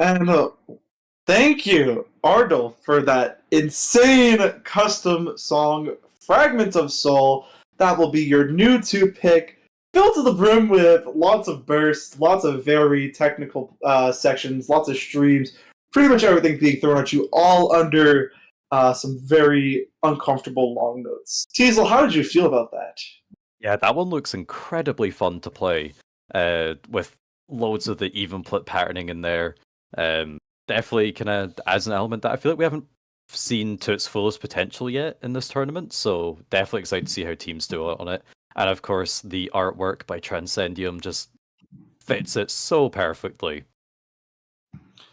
And thank you, Ardal, for that insane custom song, Fragment of Soul. That will be your new 2 pick, filled to the brim with lots of bursts, lots of very technical sections, lots of streams, pretty much everything being thrown at you, all under some very uncomfortable long notes. Teezel, how did you feel about that? Yeah, that one looks incredibly fun to play, with loads of the even plit patterning in there. Definitely kind of adds an element that I feel like we haven't seen to its fullest potential yet in this tournament, so definitely excited to see how teams do on it. And of course, the artwork by Transcendium just fits it so perfectly.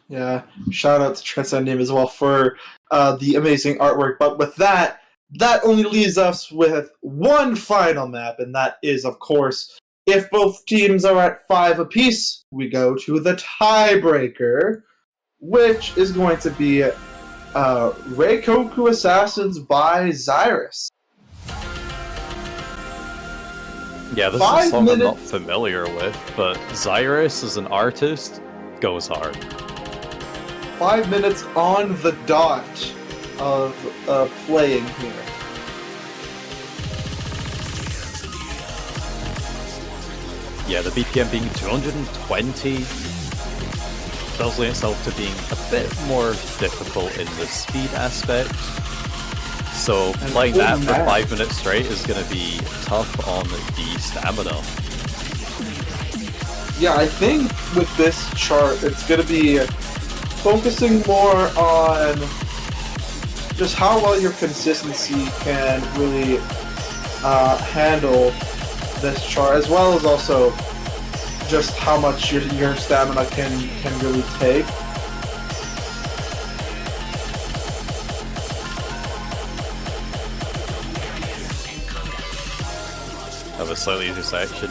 Yeah, shout out to Transcendium as well for the amazing artwork. But with that only leaves us with one final map, and that is, of course, if both teams are at 5 apiece, we go to the tiebreaker, which is going to be Reikoku Assassins by Xyrus. Yeah, this is a song I'm not familiar with, but Xyrus as an artist goes hard. 5 minutes on the dot. of playing here. Yeah, the BPM being 220 does lend itself to being a bit more difficult in the speed aspect. So playing that for 5 minutes straight is going to be tough on the stamina. Yeah, I think with this chart, it's going to be focusing more on just how well your consistency can really handle this chart, as well as also just how much your stamina can really take. Have a slightly easier section.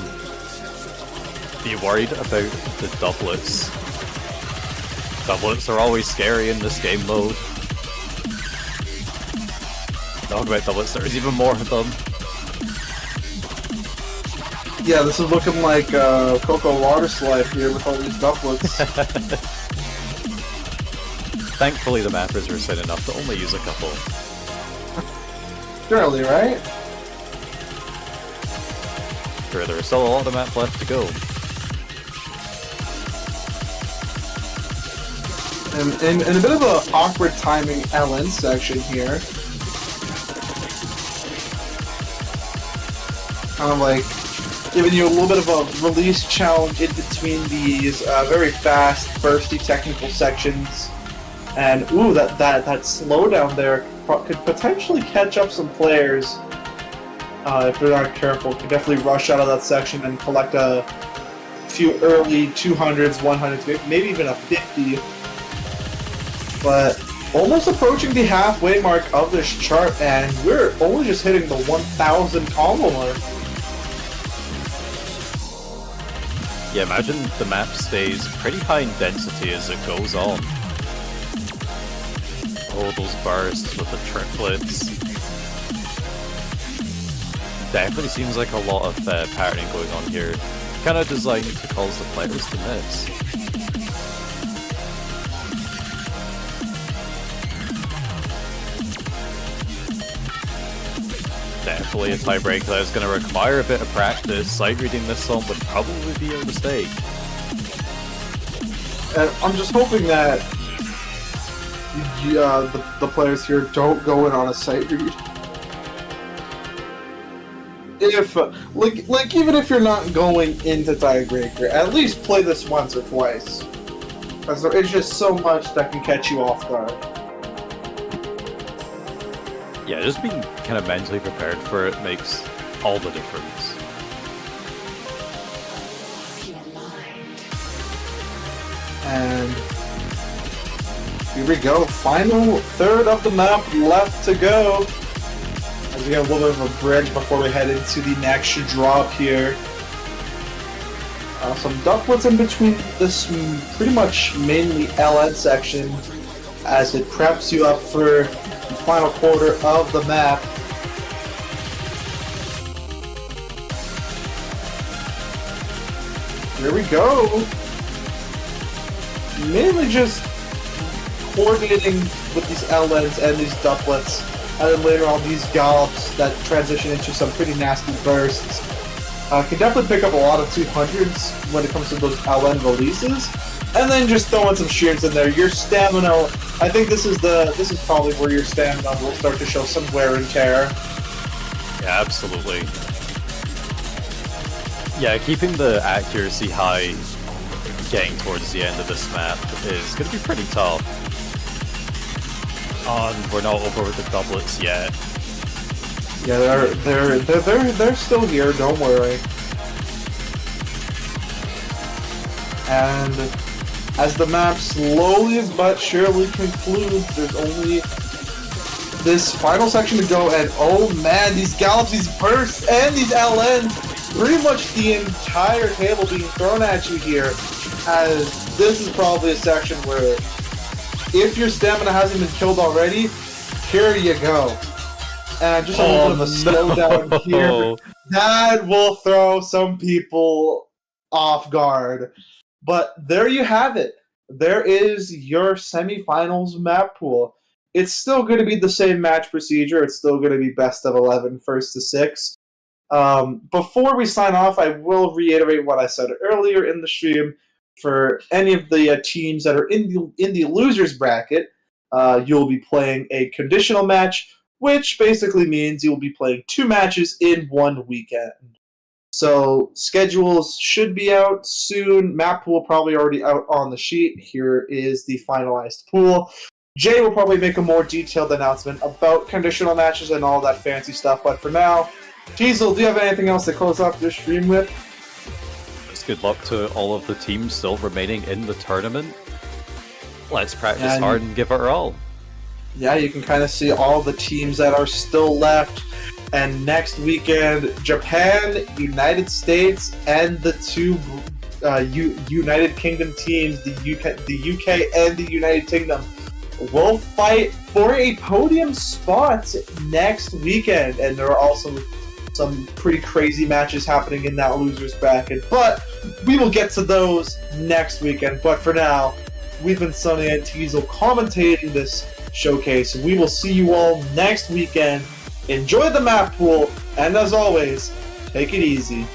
Be worried about the doublets. Doublets are always scary in this game mode. Talk about doublets, there's even more of them. Yeah, this is looking like Cocoa Water Slide here with all these doublets. Thankfully the map is resilient enough to only use a couple. Surely, right? Sure, there's still a lot of map left to go. And a bit of an awkward timing LN section here. Kind of like giving you a little bit of a release challenge in between these very fast, bursty technical sections. And ooh, that slowdown there could potentially catch up some players if they're not careful. Could definitely rush out of that section and collect a few early 200s, 100s, maybe even a 50. But almost approaching the halfway mark of this chart, and we're only just hitting the 1,000 combo mark. Yeah, imagine the map stays pretty high in density as it goes on. Oh, those bursts with the triplets. Definitely seems like a lot of patterning going on here. Kind of designed to cause the players to miss. Definitely a tiebreaker that is going to require a bit of practice. Sight reading this one would probably be a mistake. And I'm just hoping that the players here don't go in on a sight read. If like even if you're not going into tiebreaker, at least play this once or twice, because there is just so much that can catch you off guard. Yeah, just being kind of mentally prepared for it makes all the difference. And here we go, final third of the map left to go. As we have a little bit of a bridge before we head into the next drop here. Some ducklets in between this pretty much mainly LN section as it preps you up for the final quarter of the map. Here we go. Mainly just coordinating with these LNs and these doublets, and then later on these gallops that transition into some pretty nasty bursts. Can definitely pick up a lot of 200s when it comes to those LN releases, and then just throw in some shears in there. Your stamina, I think this is probably where your stamina will start to show some wear and tear. Yeah, absolutely. Yeah, keeping the accuracy high getting towards the end of this map is going to be pretty tough. And we're not over with the doublets yet. Yeah, they're still here. Don't worry. And as the map slowly but surely concludes, there's only this final section to go. And oh man, these gallops, these bursts, and these LNs, pretty much the entire table being thrown at you here. As this is probably a section where, if your stamina hasn't been killed already, here you go. And just a little bit of a slowdown here. That will throw some people off guard. But there you have it. There is your semifinals map pool. it's still going to be the same match procedure. It's still going to be best of 11, first to 6. Before we sign off, I will reiterate what I said earlier in the stream. For any of the teams that are in the losers bracket, you'll be playing a conditional match, which basically means you'll be playing 2 matches in 1 weekend. So schedules should be out soon. Map pool probably already out on the sheet. Here is the finalized pool. Jay will probably make a more detailed announcement about conditional matches and all that fancy stuff. But for now, Teezel, do you have anything else to close off your stream with? Just good luck to all of the teams still remaining in the tournament. Let's practice hard and give it our all. Yeah, you can kind of see all the teams that are still left. And next weekend, Japan, United States, and the 2 United Kingdom teams, the UK and the United Kingdom, will fight for a podium spot next weekend. And there are also some pretty crazy matches happening in that losers bracket. But we will get to those next weekend. But for now, we've been Sonny and Teezel commentating this showcase. We will see you all next weekend. Enjoy the map pool, and as always, take it easy.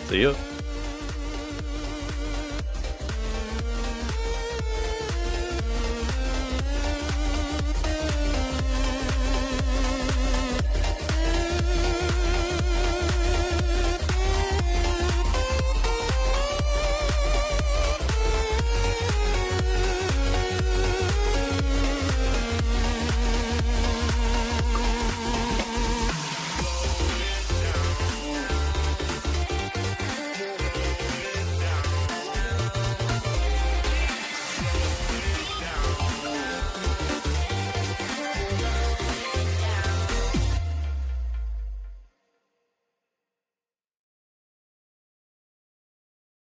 See ya.